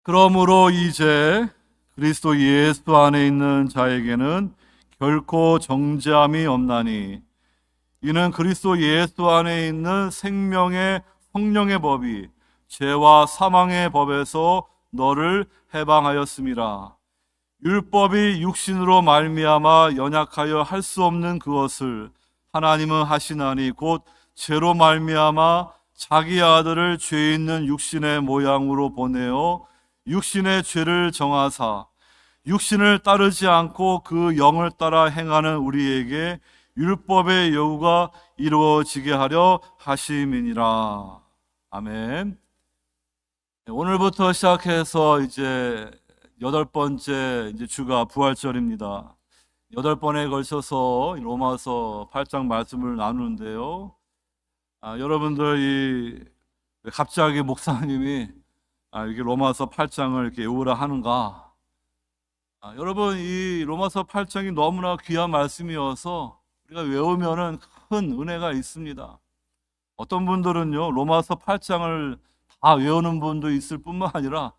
그러므로 이제 그리스도 예수 안에 있는 자에게는 결코 정죄함이 없나니 이는 그리스도 예수 안에 있는 생명의 성령의 법이 죄와 사망의 법에서 너를 해방하였음이라. 율법이 육신으로 말미암아 연약하여 할 수 없는 그것을 하나님은 하시나니 곧 죄로 말미암아 자기 아들을 죄 있는 육신의 모양으로 보내어 육신의 죄를 정하사 육신을 따르지 않고 그 영을 따라 행하는 우리에게 율법의 여우가 이루어지게 하려 하심이니라. 아멘. 오늘부터 시작해서 이제 8번째 주가 부활절입니다. 8번에 걸쳐서 로마서 8장 말씀을 나누는데요. 여러분들 갑자기 목사님이 이렇게 로마서 8장을 이렇게 외우라 하는가? 여러분, 이 로마서 8장이 너무나 귀한 말씀이어서 우리가 외우면은 큰 은혜가 있습니다. 어떤 분들은요, 로마서 8장을 다 외우는 분도 있을 뿐만 아니라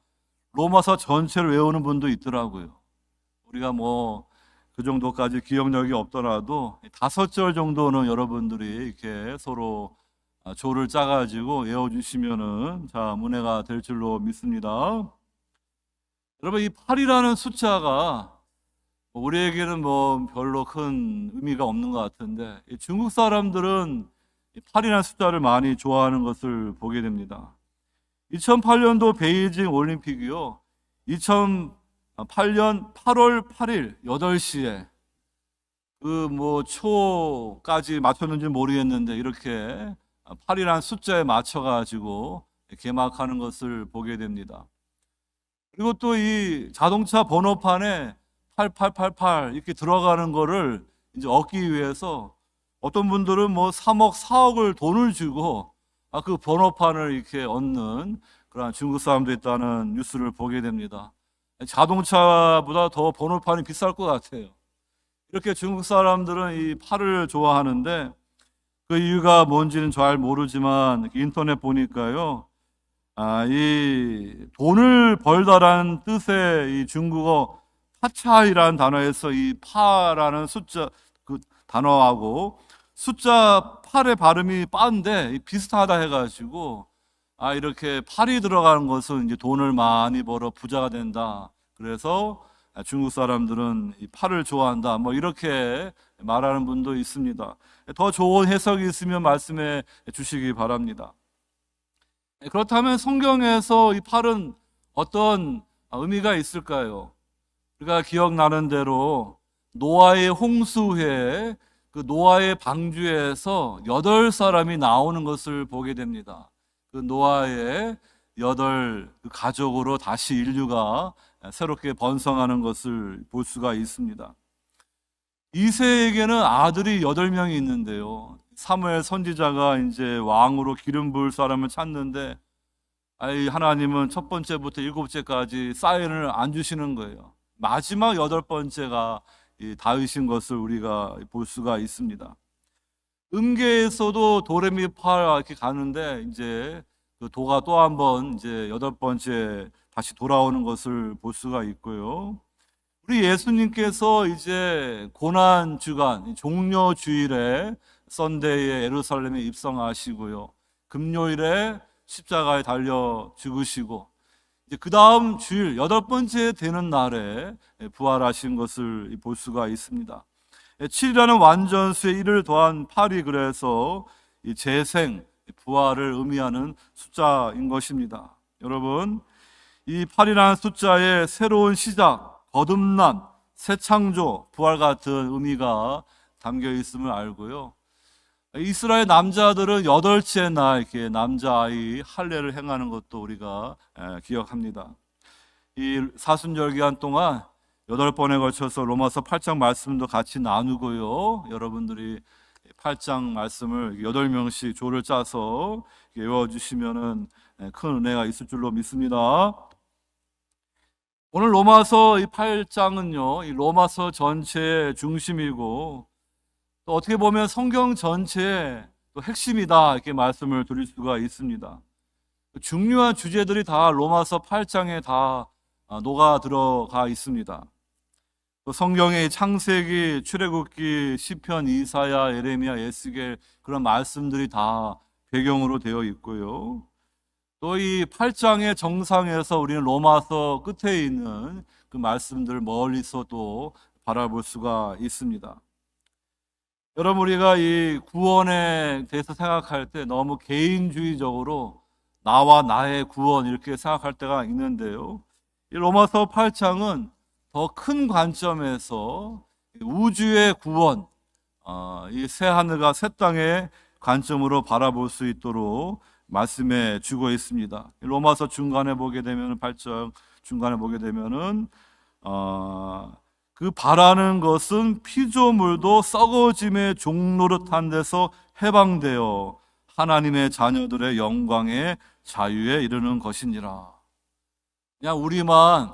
로마서 전체를 외우는 분도 있더라고요. 우리가 그 정도까지 기억력이 없더라도 5절 정도는 여러분들이 이렇게 서로 조를 짜가지고 외워주시면은 은혜가 될 줄로 믿습니다. 여러분, 이 8이라는 숫자가 우리에게는 별로 큰 의미가 없는 것 같은데 중국 사람들은 8이라는 숫자를 많이 좋아하는 것을 보게 됩니다. 2008년도 베이징 올림픽이요, 2008년 8월 8일 8시에 초까지 맞췄는지 모르겠는데 이렇게 8이라는 숫자에 맞춰가지고 개막하는 것을 보게 됩니다. 그리고 또 이 자동차 번호판에 8888 이렇게 들어가는 거를 이제 얻기 위해서 어떤 분들은 3억, 4억을 돈을 주고 그 번호판을 이렇게 얻는 그런 중국 사람도 있다는 뉴스를 보게 됩니다. 자동차보다 더 번호판이 비쌀 것 같아요. 이렇게 중국 사람들은 이 8을 좋아하는데 그 이유가 뭔지는 잘 모르지만 인터넷 보니까요, 이 돈을 벌다라는 뜻의 이 중국어 파차이라는 단어에서 이 파라는 숫자 그 단어하고 숫자 8의 발음이 빠인데 비슷하다 해가지고 이렇게 8이 들어가는 것은 이제 돈을 많이 벌어 부자가 된다. 그래서 중국 사람들은 이 8을 좋아한다. 이렇게 말하는 분도 있습니다. 더 좋은 해석이 있으면 말씀해 주시기 바랍니다. 그렇다면 성경에서 이 8은 어떤 의미가 있을까요? 우리가 기억나는 대로 노아의 홍수회에 그 노아의 방주에서 8사람이 나오는 것을 보게 됩니다. 그 노아의 8 가족으로 다시 인류가 새롭게 번성하는 것을 볼 수가 있습니다. 이새에게는 아들이 8명이 있는데요, 사무엘 선지자가 이제 왕으로 기름 부을 사람을 찾는데 하나님은 첫 번째부터 7째까지 사인을 안 주시는 거예요. 마지막 8번째가 다윗인 것을 우리가 볼 수가 있습니다. 음계에서도 도레미파 이렇게 가는데 이제 그 도가 또 한 번 이제 8번째 다시 돌아오는 것을 볼 수가 있고요. 우리 예수님께서 이제 고난 주간 종려 주일에 썬데이에 예루살렘에 입성하시고요, 금요일에 십자가에 달려 죽으시고 이제 그 다음 주일 8번째 되는 날에 부활하신 것을 볼 수가 있습니다. 7이라는 완전수의 1을 더한 8이 그래서 이 재생, 부활을 의미하는 숫자인 것입니다. 여러분, 이 8이라는 숫자의 새로운 시작, 거듭남, 새 창조, 부활 같은 의미가 담겨 있음을 알고요, 이스라엘 남자들은 8째 날 이렇게 남자아이 할례를 행하는 것도 우리가 기억합니다. 이 사순절 기간 동안 8번에 걸쳐서 로마서 8장 말씀도 같이 나누고요, 여러분들이 8장 말씀을 8명씩 조를 짜서 외워주시면 큰 은혜가 있을 줄로 믿습니다. 오늘 로마서 이 8장은요, 이 로마서 전체의 중심이고 또 어떻게 보면 성경 전체의 또 핵심이다, 이렇게 말씀을 드릴 수가 있습니다. 중요한 주제들이 다 로마서 8장에 다 녹아 들어가 있습니다. 성경의 창세기, 출애굽기, 시편, 이사야, 예레미야, 에스겔 그런 말씀들이 다 배경으로 되어 있고요. 또 이 8장의 정상에서 우리는 로마서 끝에 있는 그 말씀들을 멀리서 또 바라볼 수가 있습니다. 여러분, 우리가 이 구원에 대해서 생각할 때 너무 개인주의적으로 나와 나의 구원 이렇게 생각할 때가 있는데요. 이 로마서 8장은 더 큰 관점에서 우주의 구원, 이 새 하늘과 새 땅의 관점으로 바라볼 수 있도록 말씀해 주고 있습니다. 로마서 중간에 보게 되면 8장 중간에 보게 되면은 그 바라는 것은 피조물도 썩어짐의 종노릇한 데서 해방되어 하나님의 자녀들의 영광의 자유에 이르는 것이니라. 그냥 우리만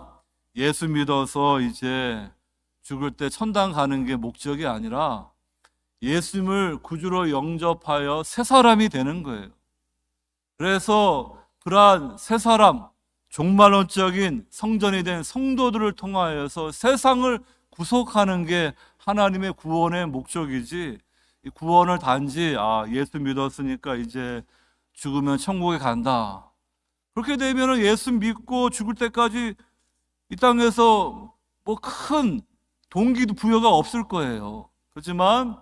예수 믿어서 이제 죽을 때 천당 가는 게 목적이 아니라 예수님을 구주로 영접하여 새 사람이 되는 거예요. 그래서 그러한 새 사람, 종말론적인 성전이 된 성도들을 통하여서 세상을 구속하는 게 하나님의 구원의 목적이지, 이 구원을 단지 예수 믿었으니까 이제 죽으면 천국에 간다, 그렇게 되면 예수 믿고 죽을 때까지 이 땅에서 뭐 큰 동기도 부여가 없을 거예요. 그렇지만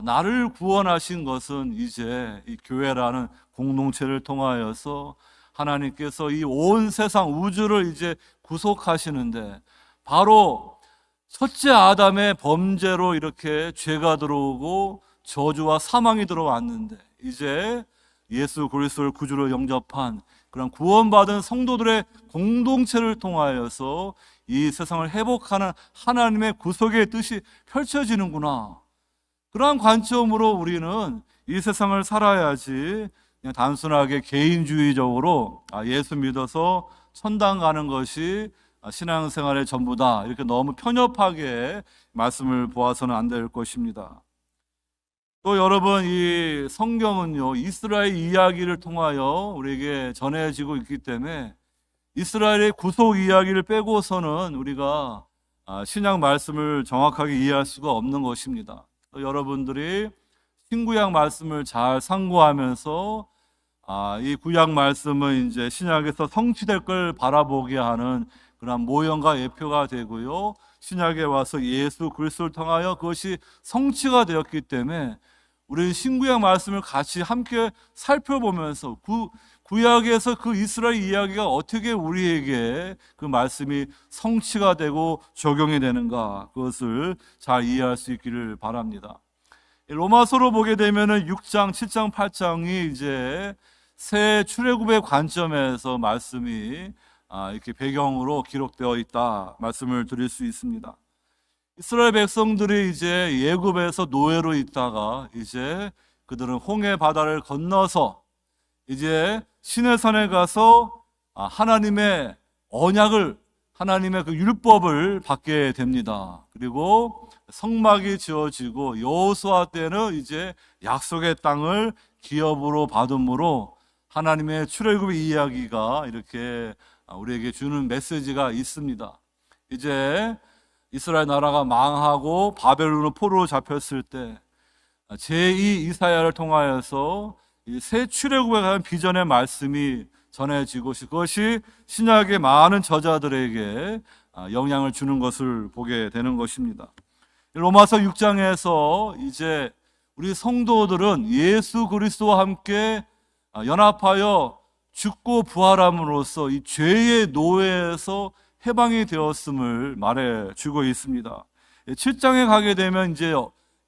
나를 구원하신 것은 이제 이 교회라는 공동체를 통하여서 하나님께서 이 온 세상 우주를 이제 구속하시는데, 바로 첫째 아담의 범죄로 이렇게 죄가 들어오고 저주와 사망이 들어왔는데, 이제 예수 그리스도를 구주로 영접한 그런 구원받은 성도들의 공동체를 통하여서 이 세상을 회복하는 하나님의 구속의 뜻이 펼쳐지는구나, 그러한 관점으로 우리는 이 세상을 살아야지 그냥 단순하게 개인주의적으로 예수 믿어서 천당 가는 것이 신앙생활의 전부다, 이렇게 너무 편협하게 말씀을 보아서는 안 될 것입니다. 또 여러분, 이 성경은요, 이스라엘 이야기를 통하여 우리에게 전해지고 있기 때문에 이스라엘의 구속 이야기를 빼고서는 우리가 신약 말씀을 정확하게 이해할 수가 없는 것입니다. 여러분들이 신구약 말씀을 잘 상고하면서 이 구약 말씀은 이제 신약에서 성취될 걸 바라보게 하는 그런 모형과 예표가 되고요, 신약에 와서 예수 그리스도를 통하여 그것이 성취가 되었기 때문에 우리 신구약 말씀을 같이 함께 살펴보면서 구약에서 그 이스라엘 이야기가 어떻게 우리에게 그 말씀이 성취가 되고 적용이 되는가, 그것을 잘 이해할 수 있기를 바랍니다. 로마서로 보게 되면은 6장, 7장, 8장이 이제 새 출애굽의 관점에서 말씀이 이렇게 배경으로 기록되어 있다 말씀을 드릴 수 있습니다. 이스라엘 백성들이 이제 애굽에서 노예로 있다가 이제 그들은 홍해 바다를 건너서 이제 시내산에 가서 하나님의 언약을, 하나님의 그 율법을 받게 됩니다. 그리고 성막이 지어지고 여호수아 때는 이제 약속의 땅을 기업으로 받음으로 하나님의 출애굽의 이야기가 이렇게 우리에게 주는 메시지가 있습니다. 이제 이스라엘 나라가 망하고 바벨론으로 포로로 잡혔을 때 제2 이사야를 통하여서 새 출애굽에 관한 비전의 말씀이 전해지고, 그것이 신약의 많은 저자들에게 영향을 주는 것을 보게 되는 것입니다. 로마서 6장에서 이제 우리 성도들은 예수 그리스도와 함께 연합하여 죽고 부활함으로써 이 죄의 노예에서 해방이 되었음을 말해주고 있습니다. 7장에 가게 되면 이제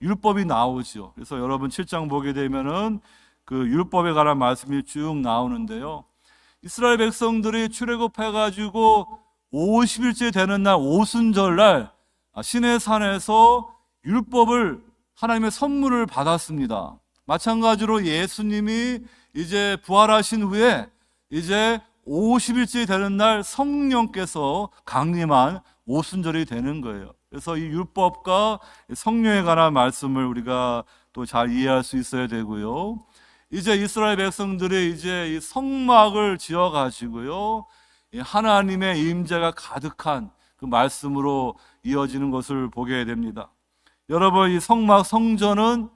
율법이 나오죠. 그래서 여러분 7장 보게 되면은 그 율법에 관한 말씀이 쭉 나오는데요, 이스라엘 백성들이 출애굽해가지고 50일째 되는 날 오순절날 시내산에서 율법을, 하나님의 선물을 받았습니다. 마찬가지로 예수님이 이제 부활하신 후에 이제 50일째 되는 날 성령께서 강림한 오순절이 되는 거예요. 그래서 이 율법과 성령에 관한 말씀을 우리가 또 잘 이해할 수 있어야 되고요, 이제 이스라엘 백성들이 이제 이 성막을 지어 가지고요, 하나님의 임재가 가득한 그 말씀으로 이어지는 것을 보게 됩니다. 여러분, 이 성막 성전은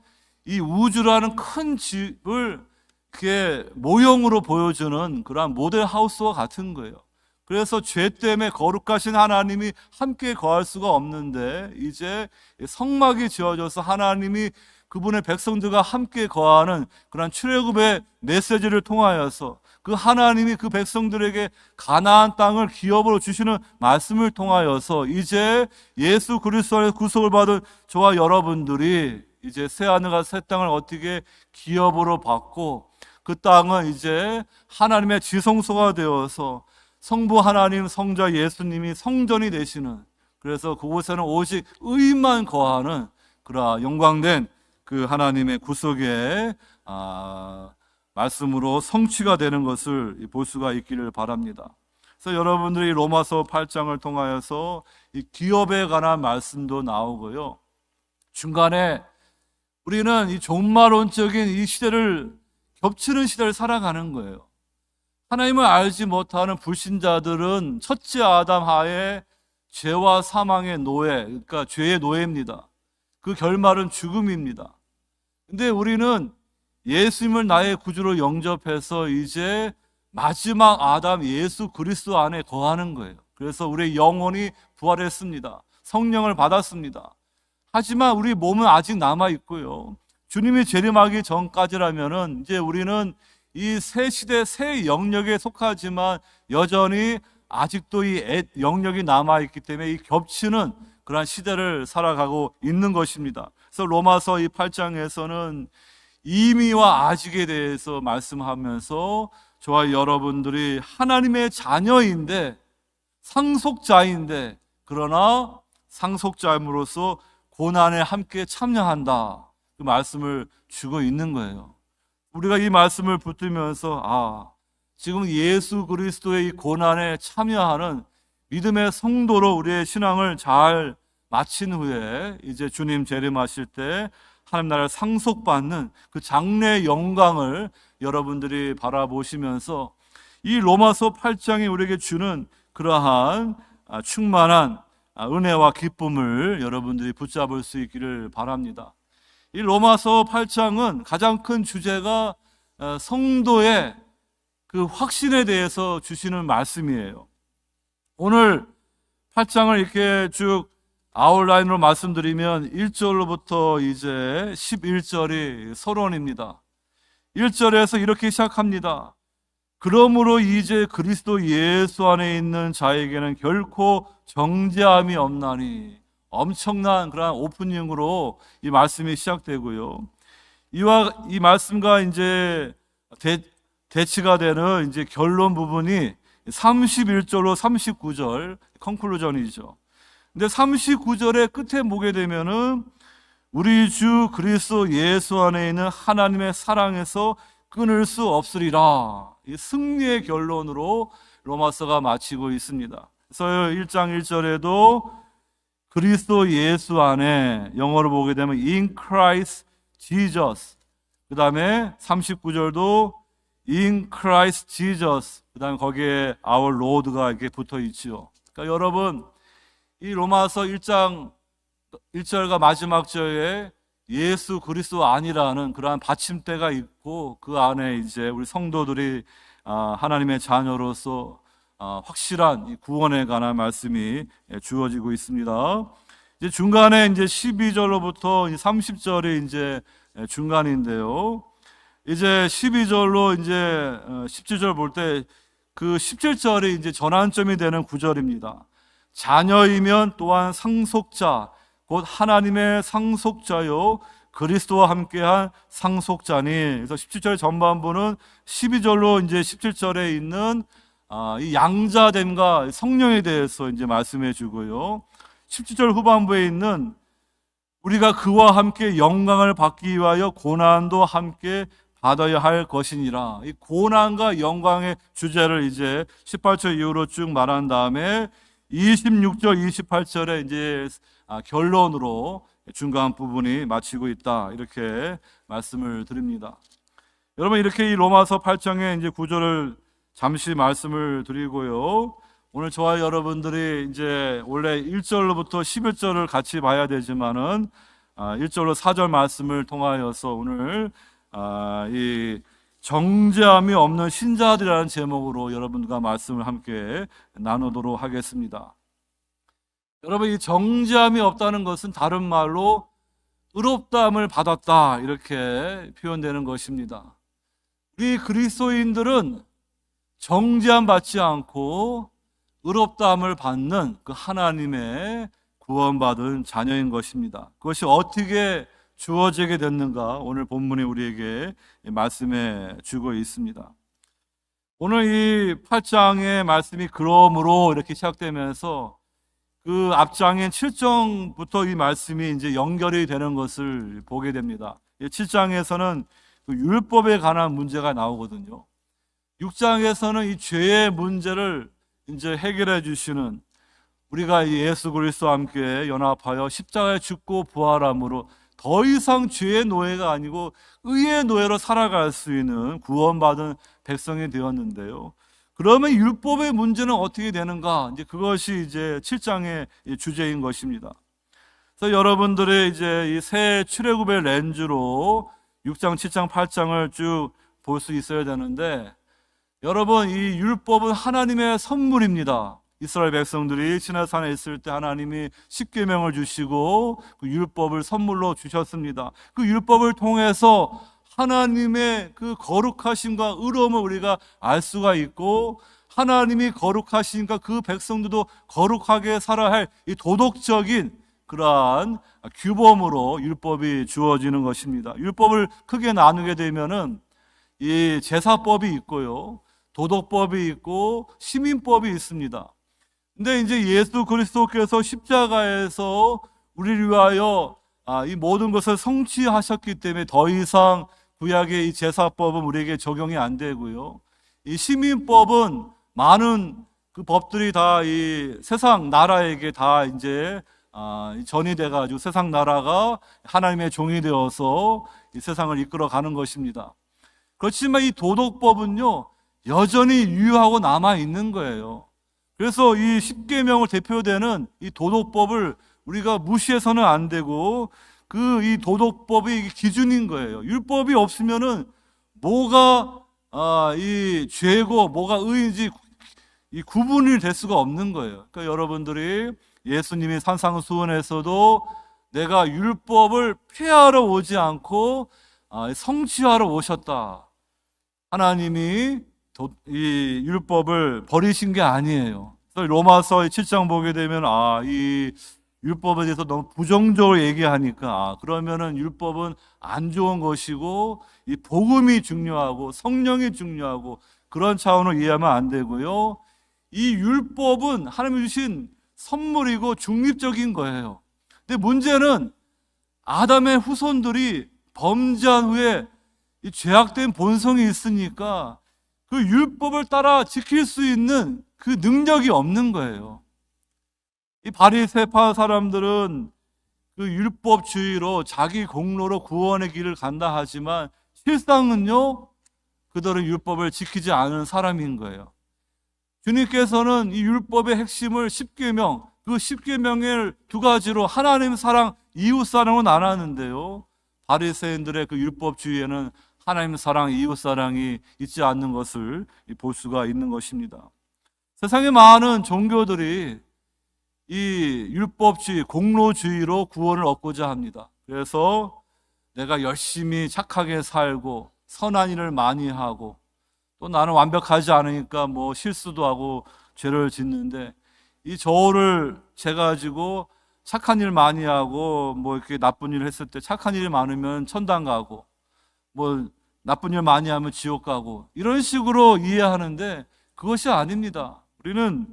이 우주라는 큰 집을 그게 모형으로 보여주는 그러한 모델 하우스와 같은 거예요. 그래서 죄 때문에 거룩하신 하나님이 함께 거할 수가 없는데, 이제 성막이 지어져서 하나님이 그분의 백성들과 함께 거하는 그런 출애굽의 메시지를 통하여서 그 하나님이 그 백성들에게 가나안 땅을 기업으로 주시는 말씀을 통하여서 이제 예수 그리스도 안에서 구속을 받은 저와 여러분들이 이제 새 하늘과 새 땅을 어떻게 기업으로 받고, 그 땅은 이제 하나님의 지성소가 되어서 성부 하나님, 성자 예수님이 성전이 되시는, 그래서 그곳에는 오직 의인만 거하는 그러한 영광된 그 하나님의 구속의 말씀으로 성취가 되는 것을 볼 수가 있기를 바랍니다. 그래서 여러분들이 로마서 8장을 통하여서 이 기업에 관한 말씀도 나오고요, 중간에 우리는 이 종말론적인 이 시대를, 겹치는 시대를 살아가는 거예요. 하나님을 알지 못하는 불신자들은 첫째 아담 하에 죄와 사망의 노예, 그러니까 죄의 노예입니다. 그 결말은 죽음입니다. 근데 우리는 예수님을 나의 구주로 영접해서 이제 마지막 아담 예수 그리스도 안에 거하는 거예요. 그래서 우리의 영혼이 부활했습니다. 성령을 받았습니다. 하지만 우리 몸은 아직 남아 있고요, 주님이 재림하기 전까지라면은 이제 우리는 이 새 시대 새 영역에 속하지만 여전히 아직도 이 영역이 남아 있기 때문에 이 겹치는 그러한 시대를 살아가고 있는 것입니다. 그래서 로마서 이 8장에서는 이미와 아직에 대해서 말씀하면서 저와 여러분들이 하나님의 자녀인데, 상속자인데, 그러나 상속자임으로써 고난에 함께 참여한다, 그 말씀을 주고 있는 거예요. 우리가 이 말씀을 붙들면서 지금 예수 그리스도의 이 고난에 참여하는 믿음의 성도로 우리의 신앙을 잘 마친 후에 이제 주님 재림하실 때 하나님 나라를 상속받는 그 장래의 영광을 여러분들이 바라보시면서 이 로마서 8장이 우리에게 주는 그러한 충만한 은혜와 기쁨을 여러분들이 붙잡을 수 있기를 바랍니다. 이 로마서 8장은 가장 큰 주제가 성도의 그 확신에 대해서 주시는 말씀이에요. 오늘 8장을 이렇게 쭉 아웃라인으로 말씀드리면 1절로부터 이제 11절이 서론입니다. 1절에서 이렇게 시작합니다. 그러므로 이제 그리스도 예수 안에 있는 자에게는 결코 정죄함이 없나니. 엄청난 그런 오프닝으로 이 말씀이 시작되고요, 이 말씀과 이제 대치가 되는 이제 결론 부분이 31절로 39절 컨클루전이죠. 근데 39절의 끝에 보게 되면은 우리 주 그리스도 예수 안에 있는 하나님의 사랑에서 끊을 수 없으리라, 이 승리의 결론으로 로마서가 마치고 있습니다. 그래서 1장 1절에도 그리스도 예수 안에, 영어로 보게 되면 in Christ Jesus, 그 다음에 39절도 in Christ Jesus, 그 다음에 거기에 our Lord가 이렇게 붙어 있죠. 그러니까 여러분, 이 로마서 1장 1절과 마지막 절에 예수 그리스도 안이라는 그러한 받침대가 있고, 그 안에 이제 우리 성도들이 하나님의 자녀로서 확실한 구원에 관한 말씀이 주어지고 있습니다. 이제 중간에 이제 12절로부터 30절이 이제 중간인데요. 이제 12절로 이제 17절 볼 때 그 17절이 이제 전환점이 되는 구절입니다. 자녀이면 또한 상속자, 곧 하나님의 상속자요 그리스도와 함께한 상속자니. 그래서 17절 전반부는 12절로 이제 17절에 있는 이 양자됨과 성령에 대해서 이제 말씀해 주고요, 17절 후반부에 있는 우리가 그와 함께 영광을 받기 위하여 고난도 함께 받아야 할 것이니라. 이 고난과 영광의 주제를 이제 18절 이후로 쭉 말한 다음에 26절, 28절에 이제 결론으로 중간 부분이 마치고 있다, 이렇게 말씀을 드립니다. 여러분, 이렇게 이 로마서 8장의 이제 구절을 잠시 말씀을 드리고요. 오늘 저와 여러분들이 이제 원래 1절로부터 11절을 같이 봐야 되지만은 1절로 4절 말씀을 통하여서 오늘 이 정죄함이 없는 신자들이라는 제목으로 여러분과 말씀을 함께 나누도록 하겠습니다. 여러분, 이 정죄함이 없다는 것은 다른 말로 의롭다함을 받았다, 이렇게 표현되는 것입니다. 우리 그리스도인들은 정죄함 받지 않고 의롭다함을 받는 그 하나님의 구원받은 자녀인 것입니다. 그것이 어떻게 주어지게 됐는가, 오늘 본문이 우리에게 말씀해 주고 있습니다. 오늘 이 8장의 말씀이 그러므로 이렇게 시작되면서 그 앞장인 7장부터 이 말씀이 이제 연결이 되는 것을 보게 됩니다. 7장에서는 그 율법에 관한 문제가 나오거든요. 6장에서는 이 죄의 문제를 이제 해결해 주시는, 우리가 예수 그리스도와 함께 연합하여 십자가에 죽고 부활함으로 더 이상 죄의 노예가 아니고 의의 노예로 살아갈 수 있는 구원받은 백성이 되었는데요. 그러면 율법의 문제는 어떻게 되는가? 이제 그것이 이제 7장의 주제인 것입니다. 그래서 여러분들의 이제 이 새 출애굽의 렌즈로 6장, 7장, 8장을 쭉 볼 수 있어야 되는데, 여러분, 이 율법은 하나님의 선물입니다. 이스라엘 백성들이 시내산에 있을 때 하나님이 십계명을 주시고 그 율법을 선물로 주셨습니다. 그 율법을 통해서 하나님의 그 거룩하심과 의로움을 우리가 알 수가 있고, 하나님이 거룩하시니까 그 백성들도 거룩하게 살아야 할 이 도덕적인 그러한 규범으로 율법이 주어지는 것입니다. 율법을 크게 나누게 되면은 이 제사법이 있고요, 도덕법이 있고 시민법이 있습니다. 근데 이제 예수 그리스도께서 십자가에서 우리를 위하여 이 모든 것을 성취하셨기 때문에 더 이상 구약의 이 제사법은 우리에게 적용이 안 되고요. 이 시민법은 많은 그 법들이 다 이 세상 나라에게 다 이제 전이 돼가지고 세상 나라가 하나님의 종이 되어서 이 세상을 이끌어가는 것입니다. 그렇지만 이 도덕법은요, 여전히 유효하고 남아 있는 거예요. 그래서 이 십계명을 대표되는 이 도덕법을 우리가 무시해서는 안 되고, 그 이 도덕법이 기준인 거예요. 율법이 없으면은 뭐가 이 죄고 뭐가 의인지 이 구분이 될 수가 없는 거예요. 그러니까 여러분들이 예수님이 산상수훈에서도 내가 율법을 폐하러 오지 않고 성취하러 오셨다. 하나님이 이 율법을 버리신 게 아니에요. 그래서 로마서 7장 보게 되면 이 율법에 대해서 너무 부정적으로 얘기하니까 그러면은 율법은 안 좋은 것이고 이 복음이 중요하고 성령이 중요하고 그런 차원으로 이해하면 안 되고요. 이 율법은 하나님이 주신 선물이고 중립적인 거예요. 근데 문제는 아담의 후손들이 범죄한 후에 이 죄악된 본성이 있으니까 그 율법을 따라 지킬 수 있는 그 능력이 없는 거예요. 이 바리새파 사람들은 그 율법주의로 자기 공로로 구원의 길을 간다 하지만 실상은요, 그들은 율법을 지키지 않은 사람인 거예요. 주님께서는 이 율법의 핵심을 십계명, 그 십계명을 두 가지로 하나님 사랑, 이웃 사랑으로 나눴는데요, 바리새인들의 그 율법주의에는 하나님 사랑, 이웃 사랑이 있지 않는 것을 볼 수가 있는 것입니다. 세상의 많은 종교들이 이 율법주의, 공로주의로 구원을 얻고자 합니다. 그래서 내가 열심히 착하게 살고 선한 일을 많이 하고 또 나는 완벽하지 않으니까 뭐 실수도 하고 죄를 짓는데 이 저울을 재가지고 착한 일 많이 하고 뭐 이렇게 나쁜 일을 했을 때 착한 일이 많으면 천당 가고 뭐 나쁜 일 많이 하면 지옥 가고 이런 식으로 이해하는데 그것이 아닙니다. 우리는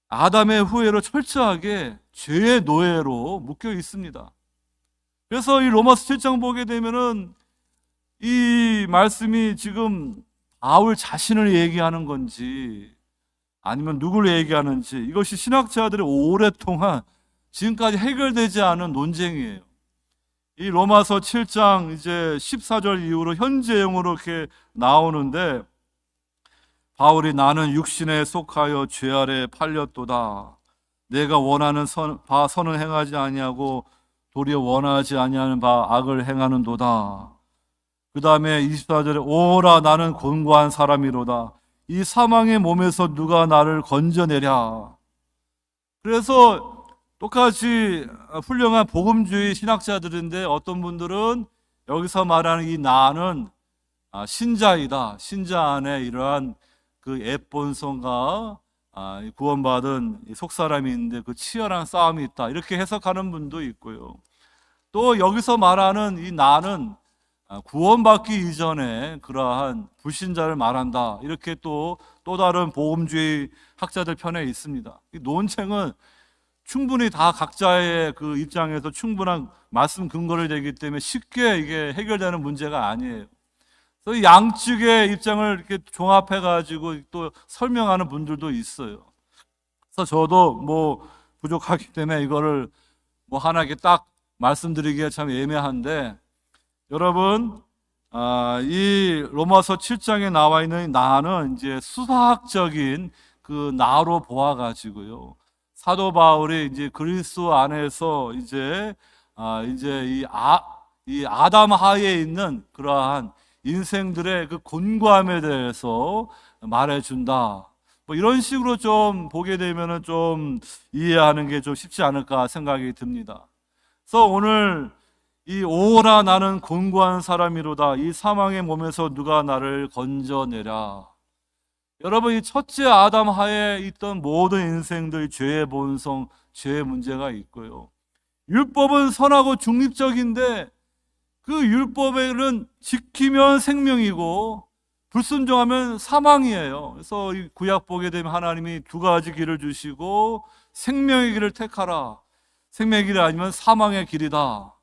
아담의 후예로 철저하게 죄의 노예로 묶여 있습니다. 그래서 이 로마서 7장 보게 되면은 이 말씀이 지금 바울 자신을 얘기하는 건지 아니면 누구를 얘기하는지 이것이 신학자들이 오랫동안 지금까지 해결되지 않은 논쟁이에요. 이 로마서 7장 이제 14절 이후로 현재형으로 이렇게 나오는데, 바울이 나는 육신에 속하여 죄 아래 팔렸도다. 내가 원하는 바 선을 행하지 아니하고 도리어 원하지 아니하는 바 악을 행하는도다. 그 다음에 24절에 오라 나는 곤고한 사람이로다. 이 사망의 몸에서 누가 나를 건져내랴. 그래서 똑같이 훌륭한 복음주의 신학자들인데, 어떤 분들은 여기서 말하는 이 나는 신자이다. 신자 안에 이러한 그 애본성과 구원받은 속사람이 있는데 그 치열한 싸움이 있다, 이렇게 해석하는 분도 있고요. 또 여기서 말하는 이 나는 구원받기 이전에 그러한 불신자를 말한다, 이렇게 또 다른 복음주의 학자들 편에 있습니다. 이 논쟁은 충분히 다 각자의 그 입장에서 충분한 말씀 근거를 대기 때문에 쉽게 이게 해결되는 문제가 아니에요. 그래서 양측의 입장을 이렇게 종합해 가지고 또 설명하는 분들도 있어요. 그래서 저도 뭐 부족하기 때문에 이거를 뭐 하나 이렇게 딱 말씀드리기가 참 애매한데, 여러분, 이 로마서 7장에 나와 있는 나는 이제 수사학적인 그 나로 보아가지고요, 사도 바울이 이제 그리스도 안에서 이제 이 아담 하에 있는 그러한 인생들의 그 곤고함에 대해서 말해준다, 뭐 이런 식으로 좀 보게 되면은 좀 이해하는 게 좀 쉽지 않을까 생각이 듭니다. 그래서 오늘 이 오라 나는 곤고한 사람이로다. 이 사망의 몸에서 누가 나를 건져내랴. 여러분, 이 첫째 아담 하에 있던 모든 인생들 죄의 본성, 죄의 문제가 있고요. 율법은 선하고 중립적인데 그 율법에는 지키면 생명이고 불순종하면 사망이에요. 그래서 이 구약 보게 되면 하나님이 두 가지 길을 주시고, 생명의 길을 택하라, 생명의 길이 아니면 사망의 길이다.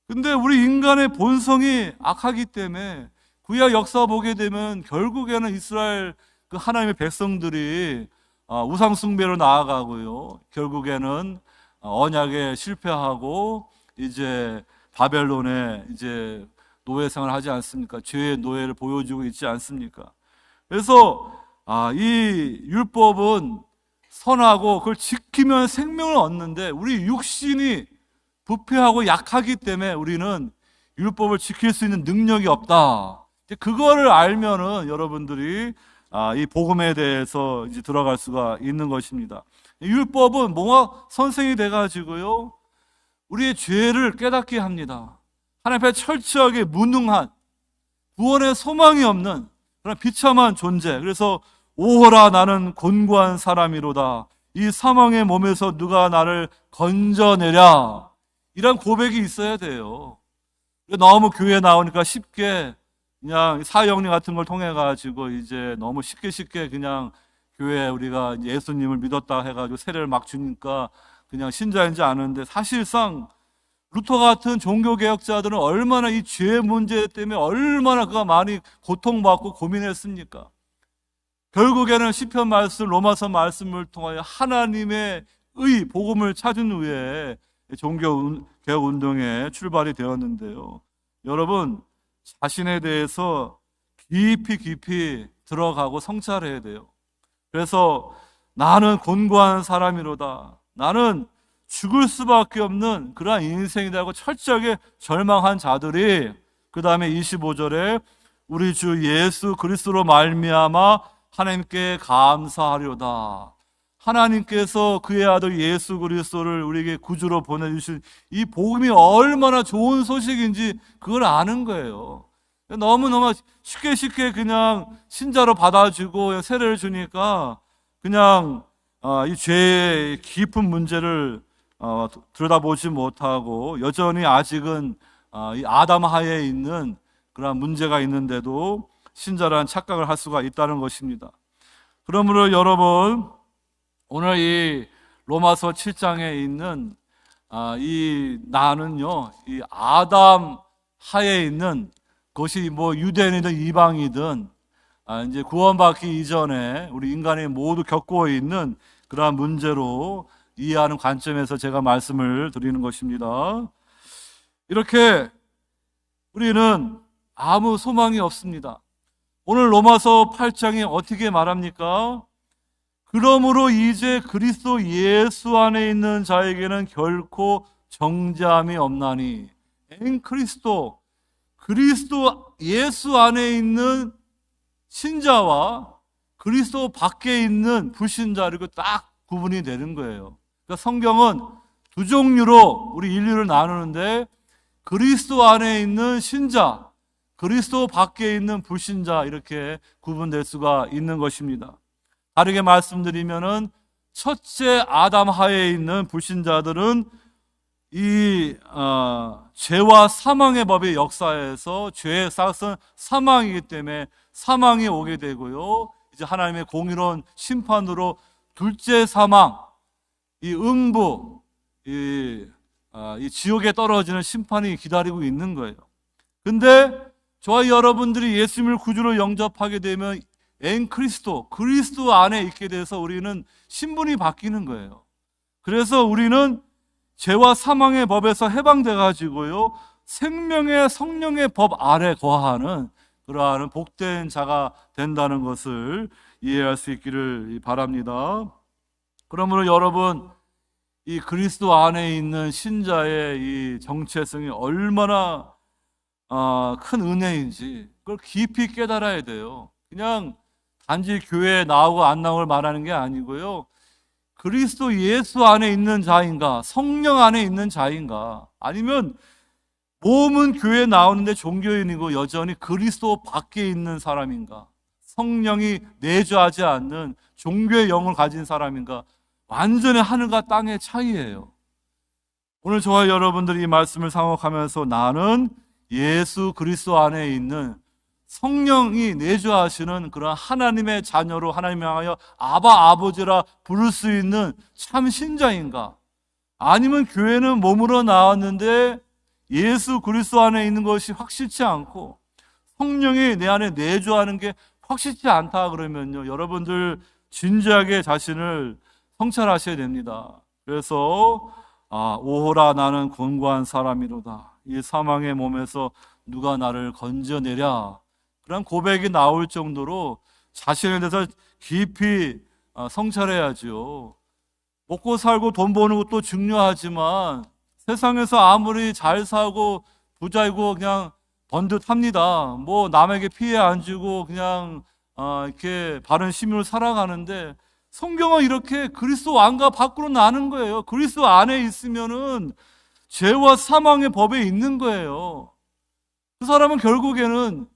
근데 우리 인간의 본성이 악하기 때문에 구약 역사 보게 되면 결국에는 이스라엘 그 하나님의 백성들이 우상 숭배로 나아가고요, 결국에는 언약에 실패하고 이제 바벨론에 이제 노예 생활을 하지 않습니까? 죄의 노예를 보여주고 있지 않습니까? 그래서 이 율법은 선하고 그걸 지키면 생명을 얻는데, 우리 육신이 부패하고 약하기 때문에 우리는 율법을 지킬 수 있는 능력이 없다. 그거를 알면은 여러분들이 이 복음에 대해서 이제 들어갈 수가 있는 것입니다. 율법은 뭔가 선생이 돼가지고요, 우리의 죄를 깨닫게 합니다. 하나님 앞에 철저하게 무능한, 구원의 소망이 없는 그런 비참한 존재. 그래서 오호라 나는 곤고한 사람이로다. 이 사망의 몸에서 누가 나를 건져내랴. 이런 고백이 있어야 돼요. 너무 교회에 나오니까 쉽게 그냥 사형리 같은 걸 통해 가지고 이제 너무 쉽게 그냥 교회에 우리가 예수님을 믿었다 해가지고 세례를 막 주니까 그냥 신자인지 아는데, 사실상 루터 같은 종교개혁자들은 얼마나 이 죄 문제 때문에 얼마나 그가 많이 고통받고 고민했습니까? 결국에는 시편 말씀, 로마서 말씀을 통하여 하나님의 의, 복음을 찾은 후에 종교개혁 운동에 출발이 되었는데요. 여러분, 자신에 대해서 깊이 들어가고 성찰해야 돼요. 그래서 나는 곤고한 사람이로다. 나는 죽을 수밖에 없는 그러한 인생이라고 철저하게 절망한 자들이, 그 다음에 25절에 우리 주 예수 그리스도로 말미암아 하나님께 감사하려다. 하나님께서 그의 아들 예수 그리스도를 우리에게 구주로 보내주신 이 복음이 얼마나 좋은 소식인지 그걸 아는 거예요. 너무너무 쉽게 그냥 신자로 받아주고 세례를 주니까 그냥 이 죄의 깊은 문제를 들여다보지 못하고, 여전히 아직은 이 아담 하에 있는 그런 문제가 있는데도 신자라는 착각을 할 수가 있다는 것입니다. 그러므로 여러분, 오늘 이 로마서 7장에 있는 이 나는요, 이 아담 하에 있는 것이 뭐 유대인이든 이방이든 이제 구원받기 이전에 우리 인간이 모두 겪고 있는 그러한 문제로 이해하는 관점에서 제가 말씀을 드리는 것입니다. 이렇게 우리는 아무 소망이 없습니다. 오늘 로마서 8장이 어떻게 말합니까? 그러므로 이제 그리스도 예수 안에 있는 자에게는 결코 정죄함이 없나니. 그리스도 예수 안에 있는 신자와 그리스도 밖에 있는 불신자, 그리고 딱 구분이 되는 거예요. 그러니까 성경은 두 종류로 우리 인류를 나누는데, 그리스도 안에 있는 신자, 그리스도 밖에 있는 불신자, 이렇게 구분될 수가 있는 것입니다. 다르게 말씀드리면은, 첫째 아담 하에 있는 불신자들은 이 죄와 사망의 법의 역사에서 죄의 싹은 사망이기 때문에 사망이 오게 되고요, 이제 하나님의 공의로운 심판으로 둘째 사망, 이 음부, 이 지옥에 떨어지는 심판이 기다리고 있는 거예요. 근데 저와 여러분들이 예수님을 구주로 영접하게 되면 그리스도 안에 있게 돼서 우리는 신분이 바뀌는 거예요. 그래서 우리는 죄와 사망의 법에서 해방돼 가지고요, 생명의 성령의 법 아래 거하는 그러한 복된 자가 된다는 것을 이해할 수 있기를 바랍니다. 그러므로 여러분, 이 그리스도 안에 있는 신자의 이 정체성이 얼마나 큰 은혜인지 그걸 깊이 깨달아야 돼요. 그냥 단지 교회에 나오고 안 나오고 말하는 게 아니고요, 그리스도 예수 안에 있는 자인가, 성령 안에 있는 자인가, 아니면 몸은 교회에 나오는데 종교인이고 여전히 그리스도 밖에 있는 사람인가, 성령이 내주하지 않는 종교의 영을 가진 사람인가, 완전히 하늘과 땅의 차이예요. 오늘 저와 여러분들이 이 말씀을 상혹하면서 나는 예수 그리스도 안에 있는 성령이 내주하시는 그런 하나님의 자녀로 하나님을 향하여 아바 아버지라 부를 수 있는 참 신자인가, 아니면 교회는 몸으로 나왔는데 예수 그리스도 안에 있는 것이 확실치 않고 성령이 내 안에 내주하는 게 확실치 않다 그러면요, 여러분들 진지하게 자신을 성찰하셔야 됩니다. 그래서 오호라 나는 곤고한 사람이로다, 이 사망의 몸에서 누가 나를 건져내랴, 그런 고백이 나올 정도로 자신에 대해서 깊이 성찰해야죠. 먹고 살고 돈 버는 것도 중요하지만 세상에서 아무리 잘 살고 부자이고 그냥 번듯합니다. 뭐 남에게 피해 안 주고 그냥 이렇게 바른 시민으로 살아가는데, 성경은 이렇게 그리스도 안과 밖으로 나는 거예요. 그리스도 안에 있으면은 죄와 사망의 법에 있는 거예요. 그 사람은 결국에는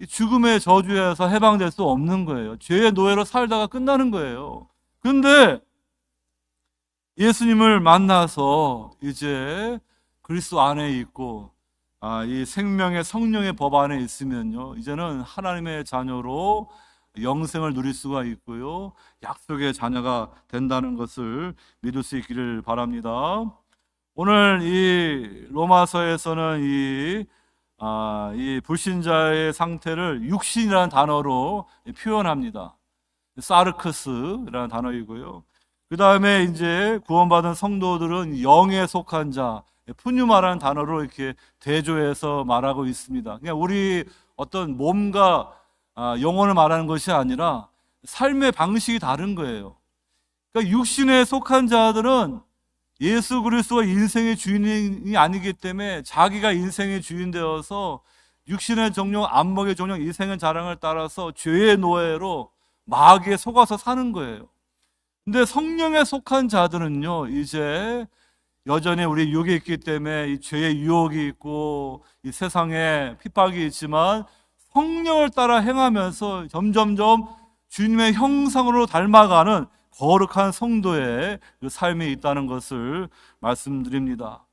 죽음의 저주에서 해방될 수 없는 거예요. 죄의 노예로 살다가 끝나는 거예요. 근데 예수님을 만나서 이제 그리스도 안에 있고 이 생명의 성령의 법 안에 있으면요, 이제는 하나님의 자녀로 영생을 누릴 수가 있고요, 약속의 자녀가 된다는 것을 믿을 수 있기를 바랍니다. 오늘 이 로마서에서는 이 불신자의 상태를 육신이라는 단어로 표현합니다. 사르크스라는 단어이고요. 그 다음에 이제 구원받은 성도들은 영에 속한 자, 푸뉴마라는 단어로 이렇게 대조해서 말하고 있습니다. 그냥 우리 어떤 몸과 영혼을 말하는 것이 아니라 삶의 방식이 다른 거예요. 그러니까 육신에 속한 자들은 예수 그리스도가 인생의 주인이 아니기 때문에 자기가 인생의 주인 되어서 육신의 정령, 안목의 정령, 인생의 자랑을 따라서 죄의 노예로 마귀에 속아서 사는 거예요. 근데 성령에 속한 자들은요, 이제 여전히 우리 육이 있기 때문에 이 죄의 유혹이 있고 이 세상에 핍박이 있지만 성령을 따라 행하면서 점점점 주님의 형상으로 닮아가는 거룩한 성도의 그 삶이 있다는 것을 말씀드립니다.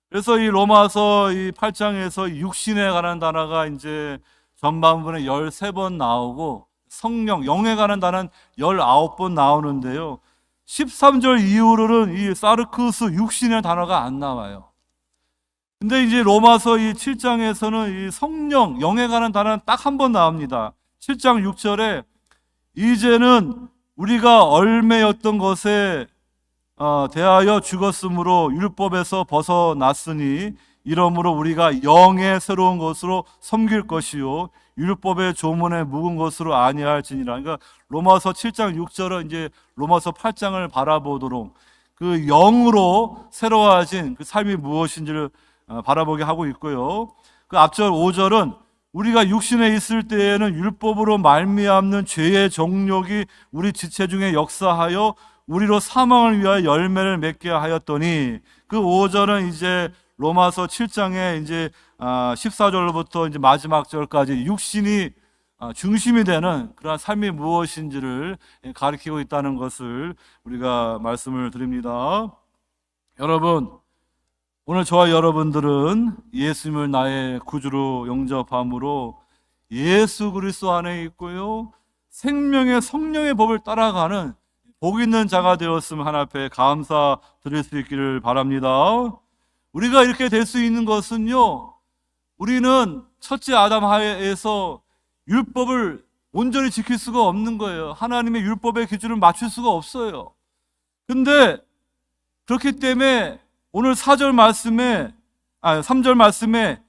그래서 이 로마서 이 8장에서 육신에 관한 단어가 이제 전반부에 13번 나오고 성령, 영에 관한 단어는 19번 나오는데요, 13절 이후로는 이 사르크스 육신의 단어가 안 나와요. 근데 이제 로마서 이 7장에서는 이 성령, 영에 관한 단어는 딱 한 번 나옵니다. 7장 6절에 이제는 우리가 얼매였던 것에 대하여 죽었으므로 율법에서 벗어났으니 이러므로 우리가 영의 새로운 것으로 섬길 것이요 율법의 조문에 묵은 것으로 아니할지니라. 그러니까 로마서 7장 6절은 이제 로마서 8장을 바라보도록 그 영으로 새로워진 그 삶이 무엇인지를 바라보게 하고 있고요. 그 앞절 5절은 우리가 육신에 있을 때에는 율법으로 말미암는 죄의 정욕이 우리 지체 중에 역사하여 우리로 사망을 위하여 열매를 맺게 하였더니, 그 5절은 이제 로마서 7장의 이제 14절부터 이제 마지막 절까지 육신이 중심이 되는 그러한 삶이 무엇인지를 가리키고 있다는 것을 우리가 말씀을 드립니다. 여러분, 오늘 저와 여러분들은 예수님을 나의 구주로 영접함으로 예수 그리스도 안에 있고요, 생명의 성령의 법을 따라가는 복 있는 자가 되었으면 하나님 앞에 감사 드릴 수 있기를 바랍니다. 우리가 이렇게 될 수 있는 것은요, 우리는 첫째 아담 하에서 율법을 온전히 지킬 수가 없는 거예요. 하나님의 율법의 기준을 맞출 수가 없어요. 근데 그렇기 때문에 오늘 3절 말씀에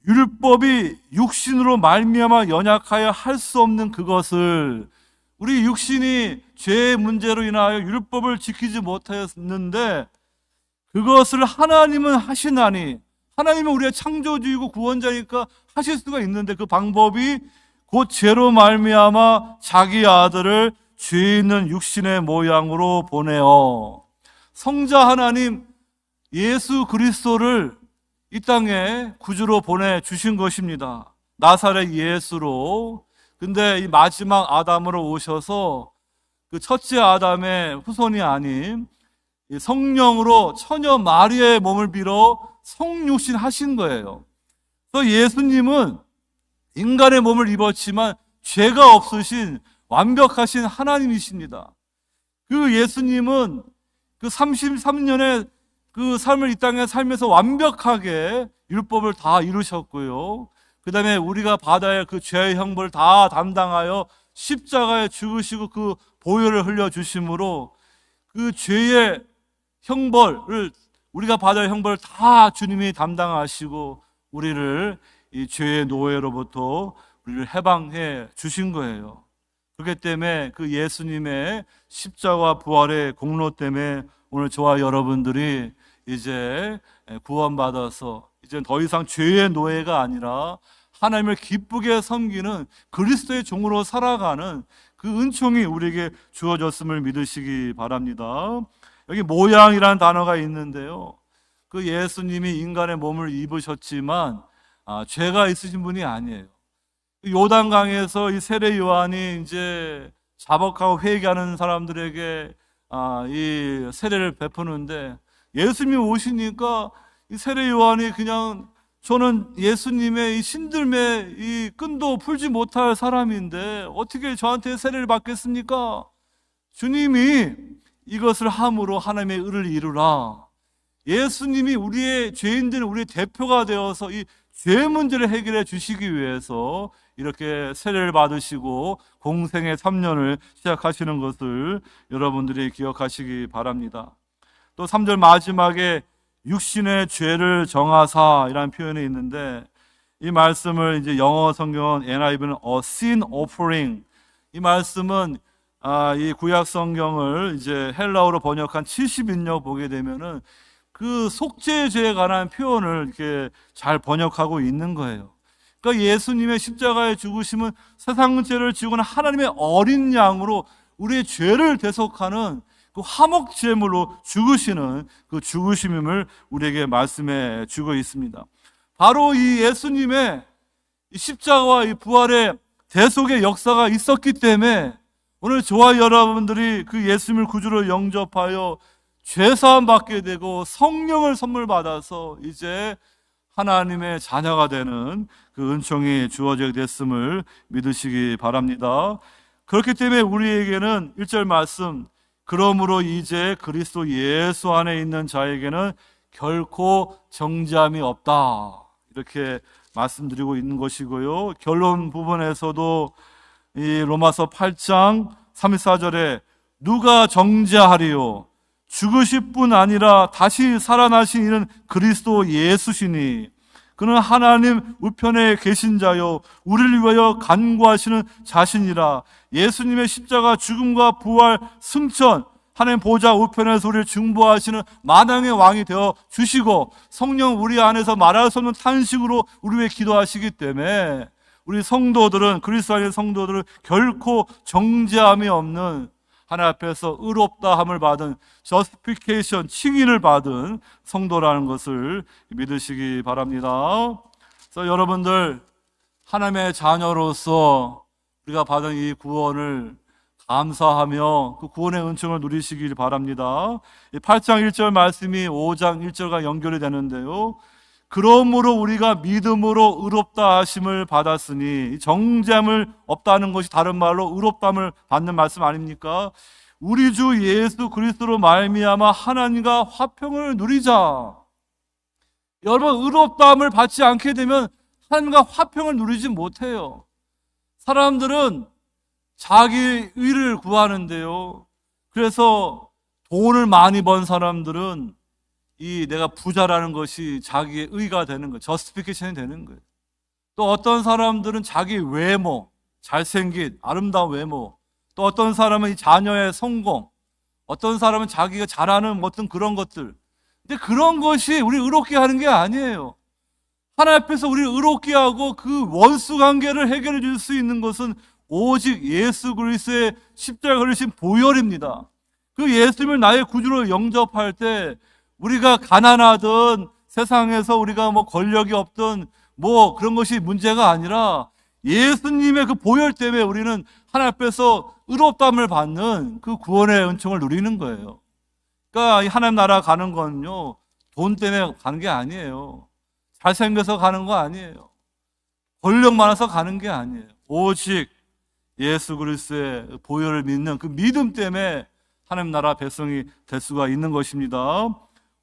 율법이 육신으로 말미암아 연약하여 할 수 없는 그것을, 우리 육신이 죄의 문제로 인하여 율법을 지키지 못했는데 그것을 하나님은 하시나니, 하나님은 우리의 창조주이고 구원자니까 하실 수가 있는데 그 방법이 곧 죄로 말미암아 자기 아들을 죄 있는 육신의 모양으로 보내어 성자 하나님 예수 그리스도를 이 땅에 구주로 보내주신 것입니다. 나사렛 예수로. 근데 이 마지막 아담으로 오셔서 그 첫째 아담의 후손이 아닌 성령으로 처녀 마리아의 몸을 빌어 성육신 하신 거예요. 그래서 예수님은 인간의 몸을 입었지만 죄가 없으신 완벽하신 하나님이십니다. 그 예수님은 그 33년의 그 삶을 이 땅에 살면서 완벽하게 율법을 다 이루셨고요, 그 다음에 우리가 받아야 할 그 죄의 형벌을 다 담당하여 십자가에 죽으시고 그 보혈을 흘려주심으로 그 죄의 형벌을, 우리가 받아야 할 형벌을 다 주님이 담당하시고 우리를 이 죄의 노예로부터 우리를 해방해 주신 거예요. 그렇기 때문에 그 예수님의 십자가 부활의 공로 때문에 오늘 저와 여러분들이 이제 구원받아서 이제 더 이상 죄의 노예가 아니라 하나님을 기쁘게 섬기는 그리스도의 종으로 살아가는 그 은총이 우리에게 주어졌음을 믿으시기 바랍니다. 여기 모양이라는 단어가 있는데요, 그 예수님이 인간의 몸을 입으셨지만 죄가 있으신 분이 아니에요. 요단강에서 이 세례 요한이 이제 자복하고 회개하는 사람들에게 이 세례를 베푸는데 예수님이 오시니까 이 세례 요한이 그냥, 저는 예수님의 이 신들매 이 끈도 풀지 못할 사람인데 어떻게 저한테 세례를 받겠습니까? 주님이 이것을 함으로 하나님의 의를 이루라. 예수님이 우리의 죄인들은 우리의 대표가 되어서 이 죄 문제를 해결해 주시기 위해서 이렇게 세례를 받으시고 공생의 3년을 시작하시는 것을 여러분들이 기억하시기 바랍니다. 또 3절 마지막에 육신의 죄를 정하사 이라는 표현이 있는데, 이 말씀을 이제 영어 성경은 NIV는 a sin offering, 이 말씀은 이 구약 성경을 이제 헬라어로 번역한 70인역 보게 되면은 그 속죄의 죄에 관한 표현을 이렇게 잘 번역하고 있는 거예요. 그러니까 예수님의 십자가의 죽으심은 세상 죄를 지고는 하나님의 어린 양으로 우리의 죄를 대속하는 그 화목 제물로 죽으시는 그 죽으심임을 우리에게 말씀해 주고 있습니다. 바로 이 예수님의 이 십자가와 이 부활의 대속의 역사가 있었기 때문에 오늘 저와 여러분들이 그 예수님을 구주로 영접하여 죄사함 받게 되고 성령을 선물 받아서 이제 하나님의 자녀가 되는 그 은총이 주어지게 됐음을 믿으시기 바랍니다. 그렇기 때문에 우리에게는 1절 말씀, 그러므로 이제 그리스도 예수 안에 있는 자에게는 결코 정죄함이 없다, 이렇게 말씀드리고 있는 것이고요, 결론 부분에서도 이 로마서 8장 3, 4절에 누가 정죄하리요, 죽으실 뿐 아니라 다시 살아나신 이는 그리스도 예수시니 그는 하나님 우편에 계신 자요 우리를 위하여 간구하시는 자신이라. 예수님의 십자가 죽음과 부활 승천, 하나님 보좌 우편에서 우리를 중보하시는 만왕의 왕이 되어 주시고 성령 우리 안에서 말할 수 없는 탄식으로 우리 위해 기도하시기 때문에 우리 성도들은, 그리스도 안의 성도들은 결코 정죄함이 없는 하나님 앞에서 의롭다함을 받은 justification, 칭의를 받은 성도라는 것을 믿으시기 바랍니다. 그래서 여러분들 하나님의 자녀로서 우리가 받은 이 구원을 감사하며 그 구원의 은총을 누리시길 바랍니다. 8장 1절 말씀이 5장 1절과 연결이 되는데요. 그러므로 우리가 믿음으로 의롭다 하심을 받았으니, 정죄함을 없다는 것이 다른 말로 의롭다함을 받는 말씀 아닙니까? 우리 주 예수 그리스도로 말미암아 하나님과 화평을 누리자. 여러분, 의롭다함을 받지 않게 되면 하나님과 화평을 누리지 못해요. 사람들은 자기 의를 구하는데요. 그래서 돈을 많이 번 사람들은 이 내가 부자라는 것이 자기의 의가 되는 거예요. 저스티피케이션이 되는 거예요. 또 어떤 사람들은 자기 외모, 잘생긴 아름다운 외모, 또 어떤 사람은 이 자녀의 성공, 어떤 사람은 자기가 잘하는 어떤 그런 것들. 근데 그런 것이 우리 의롭게 하는 게 아니에요. 하나님 앞에서 우리를 의롭게 하고 그 원수 관계를 해결해 줄 수 있는 것은 오직 예수 그리스도의 십자가 걸리신 보혈입니다. 그 예수님을 나의 구주로 영접할 때 우리가 가난하든 세상에서 우리가 뭐 권력이 없든 뭐 그런 것이 문제가 아니라 예수님의 그 보혈 때문에 우리는 하나님 앞에서 의롭다함을 받는 그 구원의 은총을 누리는 거예요. 그러니까 이 하나님 나라 가는 건요, 돈 때문에 가는 게 아니에요. 잘생겨서 가는 거 아니에요. 권력 많아서 가는 게 아니에요. 오직 예수 그리스도의 보혈을 믿는 그 믿음 때문에 하나님 나라 백성이 될 수가 있는 것입니다.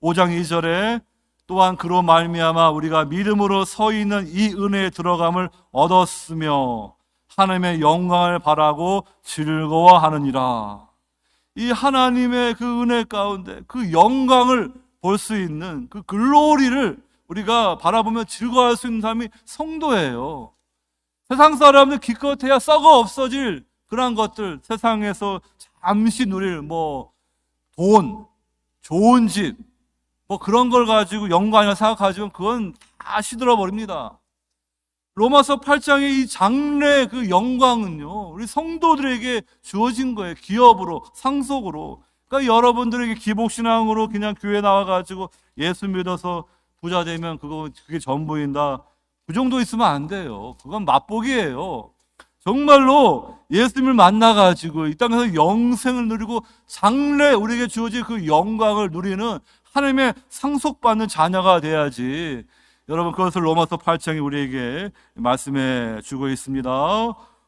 5장 2절에 또한 그로 말미암아 우리가 믿음으로 서 있는 이 은혜에 들어감을 얻었으며 하나님의 영광을 바라고 즐거워하느니라. 이 하나님의 그 은혜 가운데 그 영광을 볼 수 있는 그 글로리를 우리가 바라보며 즐거워할 수 있는 사람이 성도예요. 세상 사람들 기껏해야 썩어 없어질 그런 것들, 세상에서 잠시 누릴 뭐 돈, 좋은 집, 뭐 그런 걸 가지고 영광이라 생각하지만 그건 다 시들어 버립니다. 로마서 8장의 이 장래의 그 영광은요, 우리 성도들에게 주어진 거예요. 기업으로, 상속으로. 그러니까 여러분들에게 기복신앙으로 그냥 교회 나와가지고 예수 믿어서 부자 되면 그게 전부인다. 그 정도 있으면 안 돼요. 그건 맛보기예요. 정말로 예수님을 만나가지고 이 땅에서 영생을 누리고 장래 우리에게 주어진 그 영광을 누리는 하나님의 상속받는 자녀가 돼야지. 여러분, 그것을 로마서 8장이 우리에게 말씀해 주고 있습니다.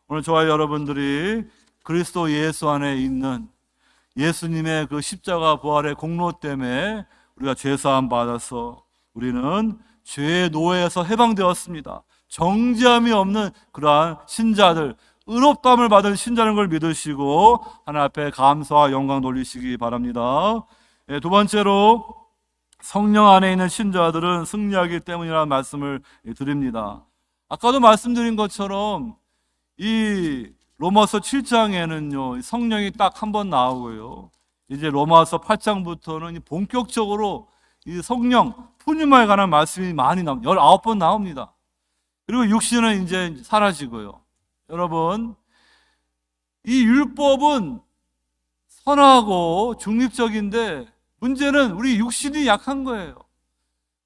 오늘 저와 여러분들이 그리스도 예수 안에 있는 예수님의 그 십자가 부활의 공로 때문에 우리가 죄사함 받아서 우리는 죄의 노예에서 해방되었습니다. 정죄함이 없는 그러한 신자들, 의롭다함을 받은 신자라는 걸 믿으시고 하나님 앞에 감사와 영광 돌리시기 바랍니다. 두 번째로, 성령 안에 있는 신자들은 승리하기 때문이라는 말씀을 드립니다. 아까도 말씀드린 것처럼 이 로마서 7장에는요 성령이 딱 한 번 나오고요, 이제 로마서 8장부터는 본격적으로 이 성령 푸뉴마에 관한 말씀이 많이 나옵니다. 19번 나옵니다. 그리고 육신은 이제 사라지고요. 여러분, 이 율법은 선하고 중립적인데 문제는 우리 육신이 약한 거예요.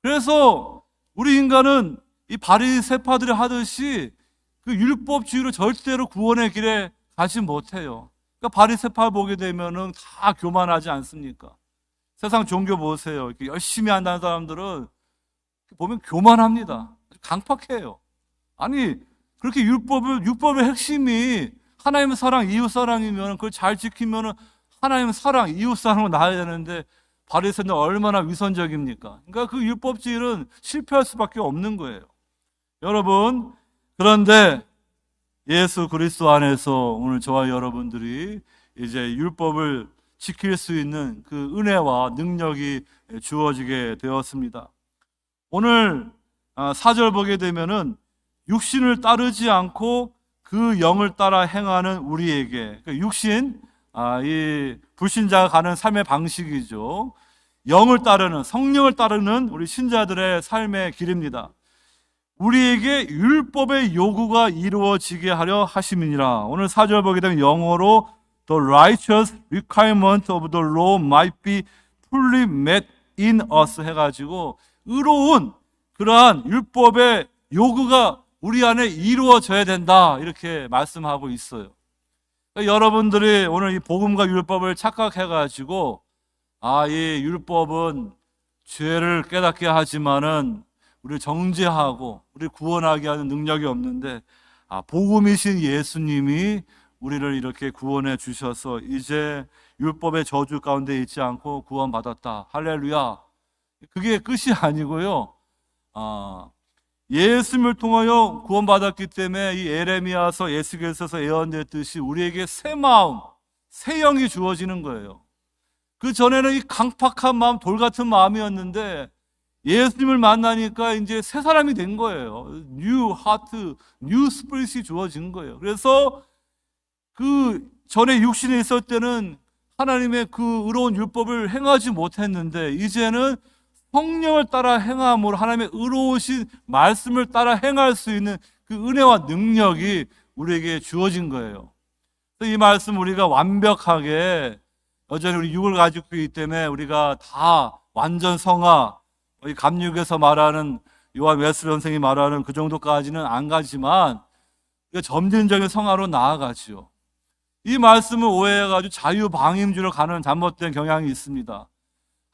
그래서 우리 인간은 이 바리새파들이 하듯이 그 율법주의로 절대로 구원의 길에 가지 못해요. 그러니까 바리새파 보게 되면은 다 교만하지 않습니까? 세상 종교 보세요. 이렇게 열심히 한다는 사람들은 보면 교만합니다. 강팍해요. 아니, 그렇게 율법의 핵심이 하나님의 사랑, 이웃 사랑이면 그걸 잘 지키면 하나님의 사랑, 이웃 사랑으로 나아야 되는데 바리새인은 얼마나 위선적입니까? 그러니까 그 율법주의는 실패할 수밖에 없는 거예요. 여러분, 그런데 예수 그리스도 안에서 오늘 저와 여러분들이 이제 율법을 지킬 수 있는 그 은혜와 능력이 주어지게 되었습니다. 오늘 4절 보게 되면은 육신을 따르지 않고 그 영을 따라 행하는 우리에게, 육신, 이 불신자가 가는 삶의 방식이죠. 영을 따르는, 성령을 따르는 우리 신자들의 삶의 길입니다. 우리에게 율법의 요구가 이루어지게 하려 하심이니라. 오늘 4절 보게 되면 영어로 The righteous requirement of the law might be fully met in us 해가지고 의로운 그러한 율법의 요구가 우리 안에 이루어져야 된다, 이렇게 말씀하고 있어요. 그러니까 여러분들이 오늘 이 복음과 율법을 착각해가지고 이 율법은 죄를 깨닫게 하지만은 우리를 정죄하고 우리를 구원하게 하는 능력이 없는데, 복음이신 예수님이 우리를 이렇게 구원해 주셔서 이제 율법의 저주 가운데 있지 않고 구원받았다. 할렐루야. 그게 끝이 아니고요. 예수님을 통하여 구원받았기 때문에 이 에레미야서, 에스겔서서 예언됐듯이 우리에게 새 마음, 새 영이 주어지는 거예요. 그 전에는 이 강팍한 마음, 돌 같은 마음이었는데 예수님을 만나니까 이제 새 사람이 된 거예요. New heart, new spirit이 주어진 거예요. 그래서 그 전에 육신에 있을 때는 하나님의 그 의로운 율법을 행하지 못했는데 이제는 성령을 따라 행함으로 하나님의 의로우신 말씀을 따라 행할 수 있는 그 은혜와 능력이 우리에게 주어진 거예요. 이 말씀 우리가 완벽하게, 여전히 우리 육을 가지고 있기 때문에 우리가 다 완전 성화, 이 감육에서 말하는 요한 웨슬리 선생이 말하는 그 정도까지는 안 가지만 점진적인 성화로 나아가지요. 이 말씀을 오해해가지고 자유방임주로 가는 잘못된 경향이 있습니다.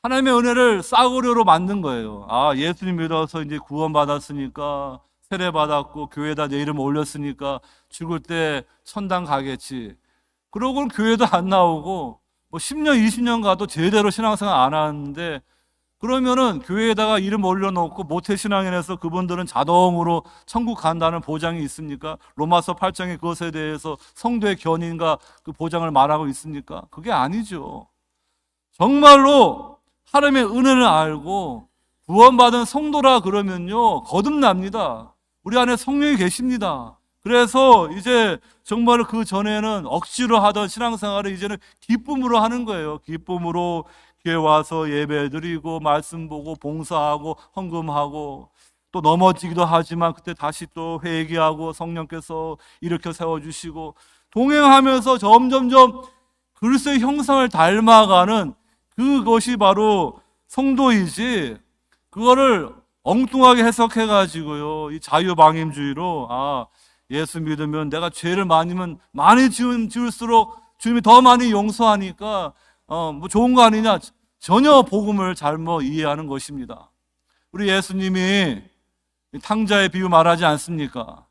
하나님의 은혜를 싸구려로 만든 거예요. 예수님 믿어서 이제 구원받았으니까, 세례받았고 교회에다 내 이름 올렸으니까 죽을 때 천당 가겠지. 그러고는 교회도 안 나오고 10년 20년 가도 제대로 신앙생활 안 하는데, 그러면은 교회에다가 이름 올려놓고 모태신앙인에서 그분들은 자동으로 천국 간다는 보장이 있습니까? 로마서 8장에 그것에 대해서 성도의 견인과 그 보장을 말하고 있습니까? 그게 아니죠. 정말로 하나님의 은혜를 알고 구원받은 성도라 그러면요, 거듭납니다. 우리 안에 성령이 계십니다. 그래서 이제 정말 그 전에는 억지로 하던 신앙생활을 이제는 기쁨으로 하는 거예요. 기쁨으로 교회 와서 예배 드리고 말씀 보고 봉사하고 헌금하고, 또 넘어지기도 하지만 그때 다시 또 회개하고 성령께서 일으켜 세워주시고, 동행하면서 점점점 그리스도의 형상을 닮아가는 그것이 바로 성도이지, 그거를 엉뚱하게 해석해가지고요, 이 자유방임주의로 예수 믿으면 내가 죄를 많이 지을수록 주님이 더 많이 용서하니까 뭐 좋은 거 아니냐, 전혀 복음을 잘못 이해하는 것입니다. 우리 예수님이 탕자의 비유 말하지 않습니까?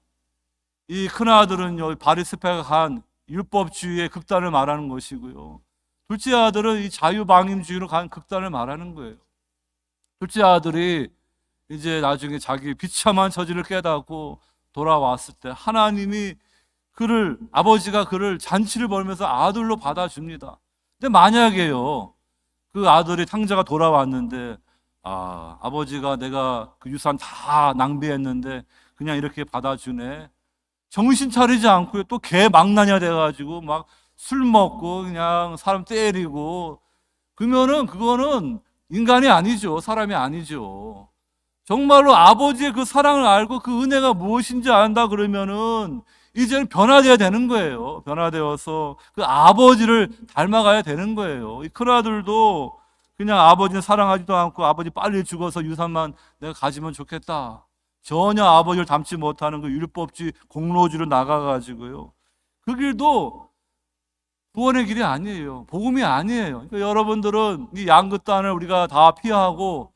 이 큰아들은요, 바리새파가 간 율법주의의 극단을 말하는 것이고요, 둘째 아들은 이 자유방임주의로 간 극단을 말하는 거예요. 둘째 아들이 이제 나중에 자기 비참한 처지를 깨닫고 돌아왔을 때 하나님이 아버지가 그를 잔치를 벌면서 아들로 받아줍니다. 근데 만약에요, 그 아들이 탕자가 돌아왔는데 아버지가 내가 그 유산 다 낭비했는데 그냥 이렇게 받아주네, 정신 차리지 않고요, 또 개망나냐 돼가지고 막 술 먹고 그냥 사람 때리고, 그러면은 그거는 인간이 아니죠. 사람이 아니죠. 정말로 아버지의 그 사랑을 알고 그 은혜가 무엇인지 안다 그러면은 이제는 변화되어야 되는 거예요. 변화되어서 그 아버지를 닮아가야 되는 거예요. 이 큰아들도 그냥 아버지는 사랑하지도 않고 아버지 빨리 죽어서 유산만 내가 가지면 좋겠다, 전혀 아버지를 닮지 못하는 그 율법주의 공로주로 나가가지고요, 그 길도 구원의 길이 아니에요. 복음이 아니에요. 그러니까 여러분들은 이 양극단을 우리가 다 피하고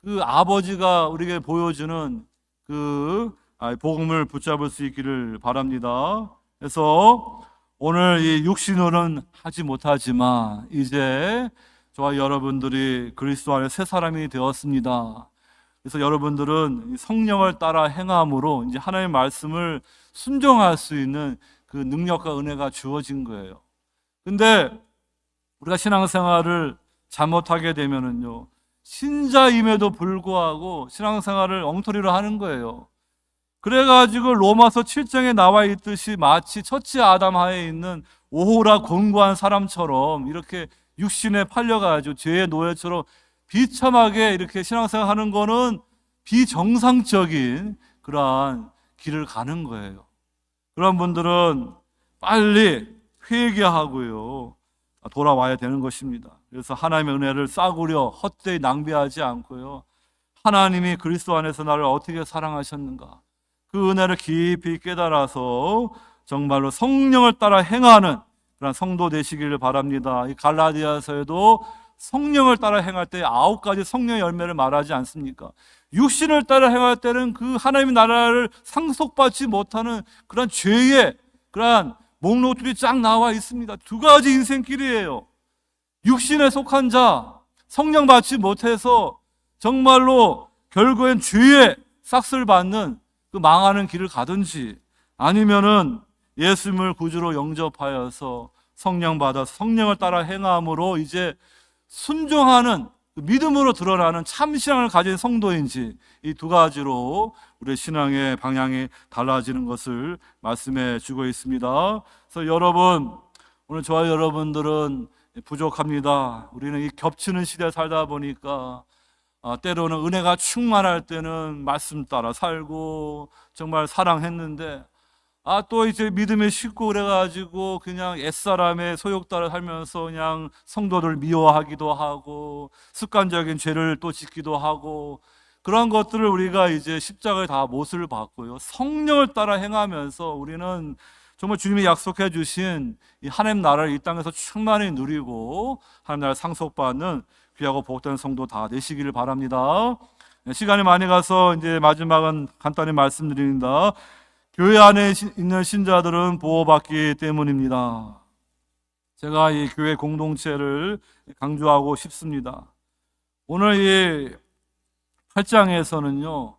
그 아버지가 우리에게 보여주는 그 복음을 붙잡을 수 있기를 바랍니다. 그래서 오늘 이 육신으로는 하지 못하지만 이제 저와 여러분들이 그리스도 안에 새 사람이 되었습니다. 그래서 여러분들은 성령을 따라 행함으로 이제 하나님의 말씀을 순종할 수 있는 그 능력과 은혜가 주어진 거예요. 근데 우리가 신앙생활을 잘못하게 되면은요, 신자임에도 불구하고 신앙생활을 엉터리로 하는 거예요. 그래가지고 로마서 7장에 나와 있듯이 마치 첫째 아담 하에 있는 오호라 곤고한 사람처럼 이렇게 육신에 팔려가지고 죄의 노예처럼 비참하게 이렇게 신앙생활 하는 거는 비정상적인 그러한 길을 가는 거예요. 그런 분들은 빨리 회개하고요, 돌아와야 되는 것입니다. 그래서 하나님의 은혜를 싸구려 헛되이 낭비하지 않고요, 하나님이 그리스도 안에서 나를 어떻게 사랑하셨는가, 그 은혜를 깊이 깨달아서 정말로 성령을 따라 행하는 그런 성도 되시기를 바랍니다. 이 갈라디아서에도 성령을 따라 행할 때 9가지 성령의 열매를 말하지 않습니까? 육신을 따라 행할 때는 그 하나님의 나라를 상속받지 못하는 그런 죄의 그런 목록들이 쫙 나와 있습니다. 2가지 인생길이에요. 육신에 속한 자, 성령 받지 못해서 정말로 결국엔 죄의 싹을 받는 그 망하는 길을 가든지, 아니면은 예수님을 구주로 영접하여서 성령 받아서 성령을 따라 행함으로 이제 순종하는 믿음으로 드러나는 참신앙을 가진 성도인지, 이 2가지로 우리 신앙의 방향이 달라지는 것을 말씀해 주고 있습니다. 그래서 여러분, 오늘 저와 여러분들은 부족합니다. 우리는 이 겹치는 시대에 살다 보니까 때로는 은혜가 충만할 때는 말씀 따라 살고 정말 사랑했는데, 또 이제 믿음이 식고 그래가지고 그냥 옛사람의 소욕 따라 살면서 그냥 성도들 미워하기도 하고 습관적인 죄를 또 짓기도 하고, 그런 것들을 우리가 이제 십자가에 다 못을 받고요, 성령을 따라 행하면서 우리는 정말 주님이 약속해 주신 이 하나님 나라를 이 땅에서 충만히 누리고 하나님 나라를 상속받는 귀하고 복된 성도 다 되시기를 바랍니다. 시간이 많이 가서 이제 마지막은 간단히 말씀드립니다. 교회 안에 있는 신자들은 보호받기 때문입니다. 제가 이 교회 공동체를 강조하고 싶습니다. 오늘 이 8장에서는요,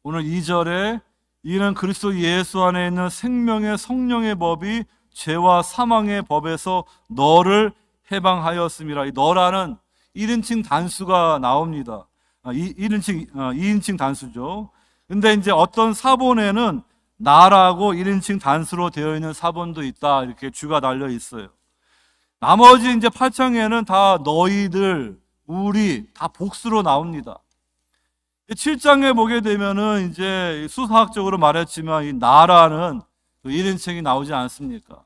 오늘 2절에 이는 그리스도 예수 안에 있는 생명의 성령의 법이 죄와 사망의 법에서 너를 해방하였음이라. 이 너라는 1인칭 단수가 나옵니다. 2인칭 단수죠. 근데 이제 어떤 사본에는 나라고 1인칭 단수로 되어 있는 사본도 있다, 이렇게 주가 달려 있어요. 나머지 이제 8장에는 다 너희들, 우리 다 복수로 나옵니다. 7장에 보게 되면은 이제 수사학적으로 말했지만 이 나라는 1인칭이 나오지 않습니까?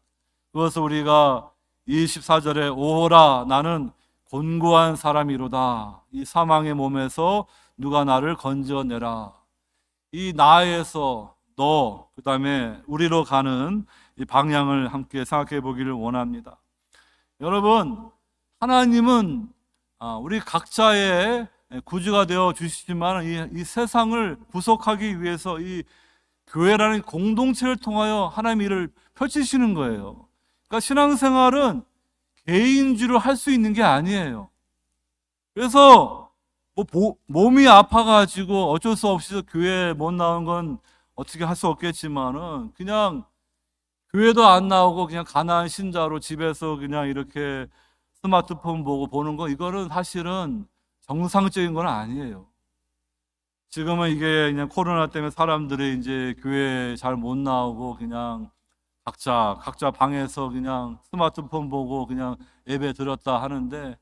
그것을 우리가 24절에 오호라 나는 곤고한 사람이로다, 이 사망의 몸에서 누가 나를 건져내라. 이 나에서 너, 그 다음에 우리로 가는 이 방향을 함께 생각해 보기를 원합니다. 여러분, 하나님은 우리 각자의 구주가 되어 주시지만 이 세상을 구속하기 위해서 이 교회라는 공동체를 통하여 하나님 일을 펼치시는 거예요. 그러니까 신앙생활은 개인주로 할 수 있는 게 아니에요. 그래서 몸이 아파가지고 어쩔 수 없이 교회에 못 나온 건 어떻게 할 수 없겠지만은 그냥 교회도 안 나오고 그냥 가난한 신자로 집에서 그냥 이렇게 스마트폰 보고 보는 거, 이거는 사실은 정상적인 건 아니에요. 지금은 이게 그냥 코로나 때문에 사람들이 이제 교회 잘 못 나오고 그냥 각자 방에서 그냥 스마트폰 보고 그냥 예배 드렸다 하는데,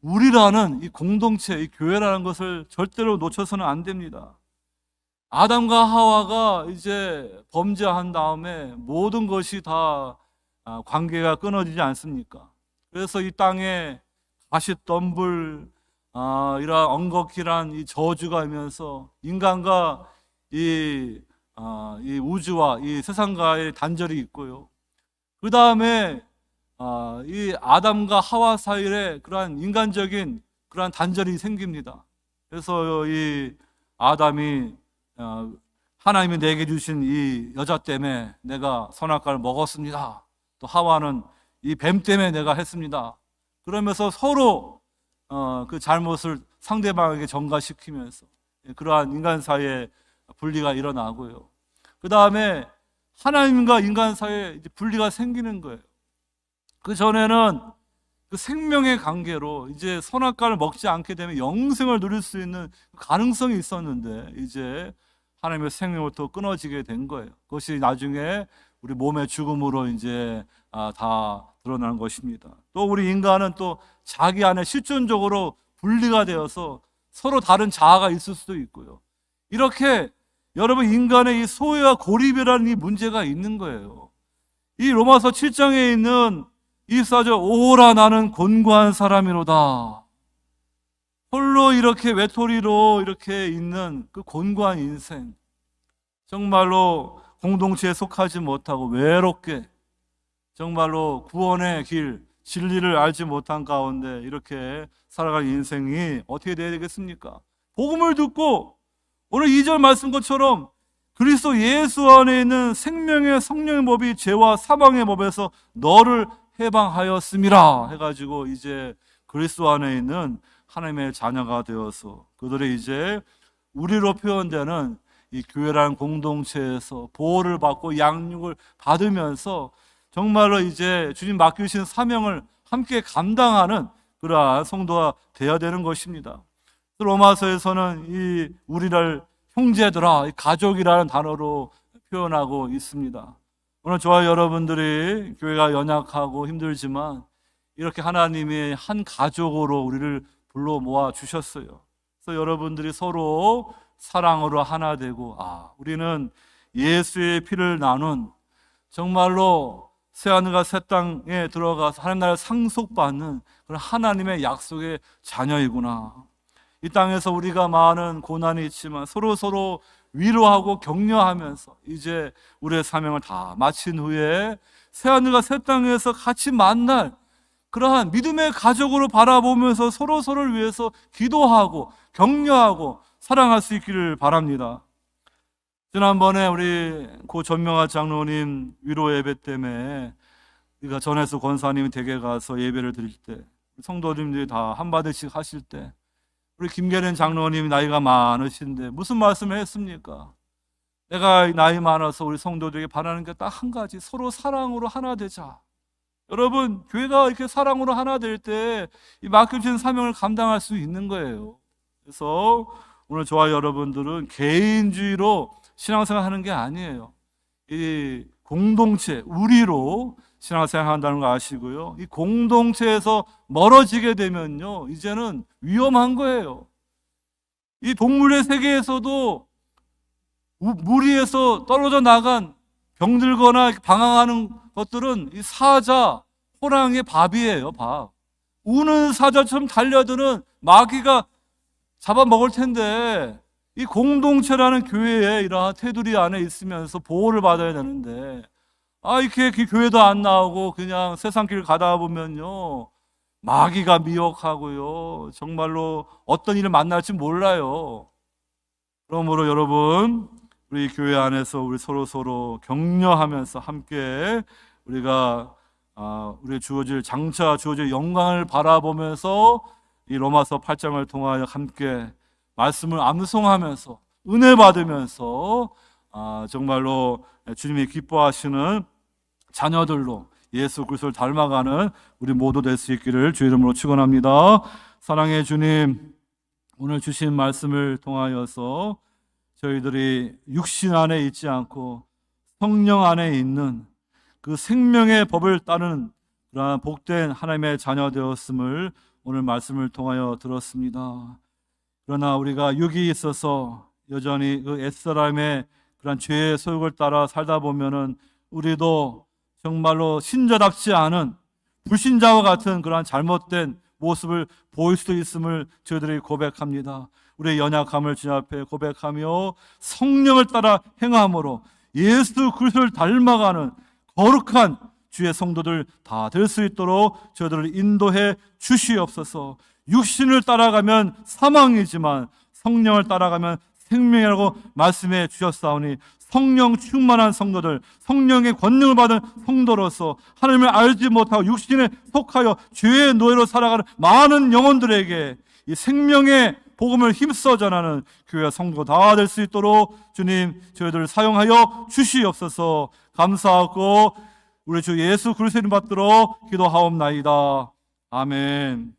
우리라는 이 공동체, 이 교회라는 것을 절대로 놓쳐서는 안 됩니다. 아담과 하와가 이제 범죄한 다음에 모든 것이 다 관계가 끊어지지 않습니까? 그래서 이 땅에 가시덤불, 이런 엉겁기란 이 저주가 오면서 인간과 이 우주와 이 세상과의 단절이 있고요. 그 다음에 이 아담과 하와 사이에 그러한 인간적인 그러한 단절이 생깁니다. 그래서 이 아담이 하나님이 내게 주신 이 여자 때문에 내가 선악과를 먹었습니다. 또 하와는 이 뱀 때문에 내가 했습니다. 그러면서 서로 그 잘못을 상대방에게 전가시키면서 그러한 인간 사이에 분리가 일어나고요. 그 다음에 하나님과 인간 사이에 이제 분리가 생기는 거예요. 그 전에는 그 생명의 관계로 이제 선악과를 먹지 않게 되면 영생을 누릴 수 있는 가능성이 있었는데 이제 하나님의 생명부터 끊어지게 된 거예요. 그것이 나중에 우리 몸의 죽음으로 이제 다 드러나는 것입니다. 또 우리 인간은 또 자기 안에 실존적으로 분리가 되어서 서로 다른 자아가 있을 수도 있고요. 이렇게 여러분 인간의 이 소외와 고립이라는 이 문제가 있는 거예요. 이 로마서 7장에 있는 24절 오라 나는 곤고한 사람이로다. 홀로 이렇게 외톨이로 이렇게 있는 그 곤고한 인생, 정말로 공동체에 속하지 못하고 외롭게 정말로 구원의 길, 진리를 알지 못한 가운데 이렇게 살아갈 인생이 어떻게 되어야 되겠습니까? 복음을 듣고 오늘 2절 말씀 것처럼 그리스도 예수 안에 있는 생명의 성령의 법이 죄와 사망의 법에서 너를 해방하였음이라 해가지고 이제 그리스도 안에 있는 하나님의 자녀가 되어서 그들이 이제 우리로 표현되는 이 교회라는 공동체에서 보호를 받고 양육을 받으면서 정말로 이제 주님 맡기신 사명을 함께 감당하는 그러한 성도가 되어야 되는 것입니다. 로마서에서는 이 우리를 형제들아, 가족이라는 단어로 표현하고 있습니다. 오늘 저와 여러분들이 교회가 연약하고 힘들지만 이렇게 하나님이 한 가족으로 우리를 불러 모아 주셨어요. 그래서 여러분들이 서로 사랑으로 하나 되고 우리는 예수의 피를 나눈 정말로 새하늘과 새 땅에 들어가서 하나님 나라를 상속받는 그런 하나님의 약속의 자녀이구나. 이 땅에서 우리가 많은 고난이 있지만 서로 위로하고 격려하면서 이제 우리의 사명을 다 마친 후에 새하늘과 새 땅에서 같이 만날 그러한 믿음의 가족으로 바라보면서 서로를 위해서 기도하고 격려하고 사랑할 수 있기를 바랍니다. 지난번에 우리 고 전명하 장로님 위로 예배 때문에 우리가 전에서 권사님이 댁에 가서 예배를 드릴 때 성도님들이 다 한마디씩 하실 때 우리 김계련 장로님이 나이가 많으신데 무슨 말씀을 했습니까? 내가 나이 많아서 우리 성도들에게 바라는 게 딱 한 가지, 서로 사랑으로 하나 되자. 여러분, 교회가 이렇게 사랑으로 하나 될 때 이 맡겨진 사명을 감당할 수 있는 거예요. 그래서 오늘 저와 여러분들은 개인주의로 신앙생활 하는 게 아니에요. 이 공동체, 우리로 신앙생활 한다는 거 아시고요. 이 공동체에서 멀어지게 되면요, 이제는 위험한 거예요. 이 동물의 세계에서도 무리에서 떨어져 나간 병들거나 방황하는 것들은 이 사자, 호랑이의 밥이에요, 밥. 우는 사자처럼 달려드는 마귀가 잡아먹을 텐데 이 공동체라는 교회에 이러한 테두리 안에 있으면서 보호를 받아야 되는데 이렇게 교회도 안 나오고 그냥 세상길 가다 보면요 마귀가 미혹하고요 정말로 어떤 일을 만날지 몰라요. 그러므로 여러분 우리 교회 안에서 우리 서로 격려하면서 함께 우리가 우리 장차 주어질 영광을 바라보면서 이 로마서 8장을 통하여 함께 말씀을 암송하면서 은혜 받으면서 정말로 주님이 기뻐하시는 자녀들로 예수 그리스도를 닮아가는 우리 모두 될 수 있기를 주 이름으로 축원합니다. 사랑의 주님, 오늘 주신 말씀을 통하여서 저희들이 육신 안에 있지 않고 성령 안에 있는 그 생명의 법을 따르는 그러한 복된 하나님의 자녀 되었음을 오늘 말씀을 통하여 들었습니다. 그러나 우리가 육이 있어서 여전히 그 옛사람의 그런 죄의 소욕을 따라 살다 보면은 우리도 정말로 신자답지 않은 불신자와 같은 그러한 잘못된 모습을 보일 수도 있음을 저희들이 고백합니다. 우리의 연약함을 주님 앞에 고백하며 성령을 따라 행함으로 예수 그리스도를 닮아가는 거룩한 주의 성도들 다 될 수 있도록 저희들을 인도해 주시옵소서. 육신을 따라가면 사망이지만 성령을 따라가면 생명이라고 말씀해 주셨사오니 성령 충만한 성도들, 성령의 권능을 받은 성도로서 하나님을 알지 못하고 육신에 속하여 죄의 노예로 살아가는 많은 영혼들에게 이 생명의 복음을 힘써 전하는 교회와 성도가 다 될 수 있도록 주님 저희들을 사용하여 주시옵소서. 감사하고 우리 주 예수 그리스도 이름 받들어 기도하옵나이다. 아멘.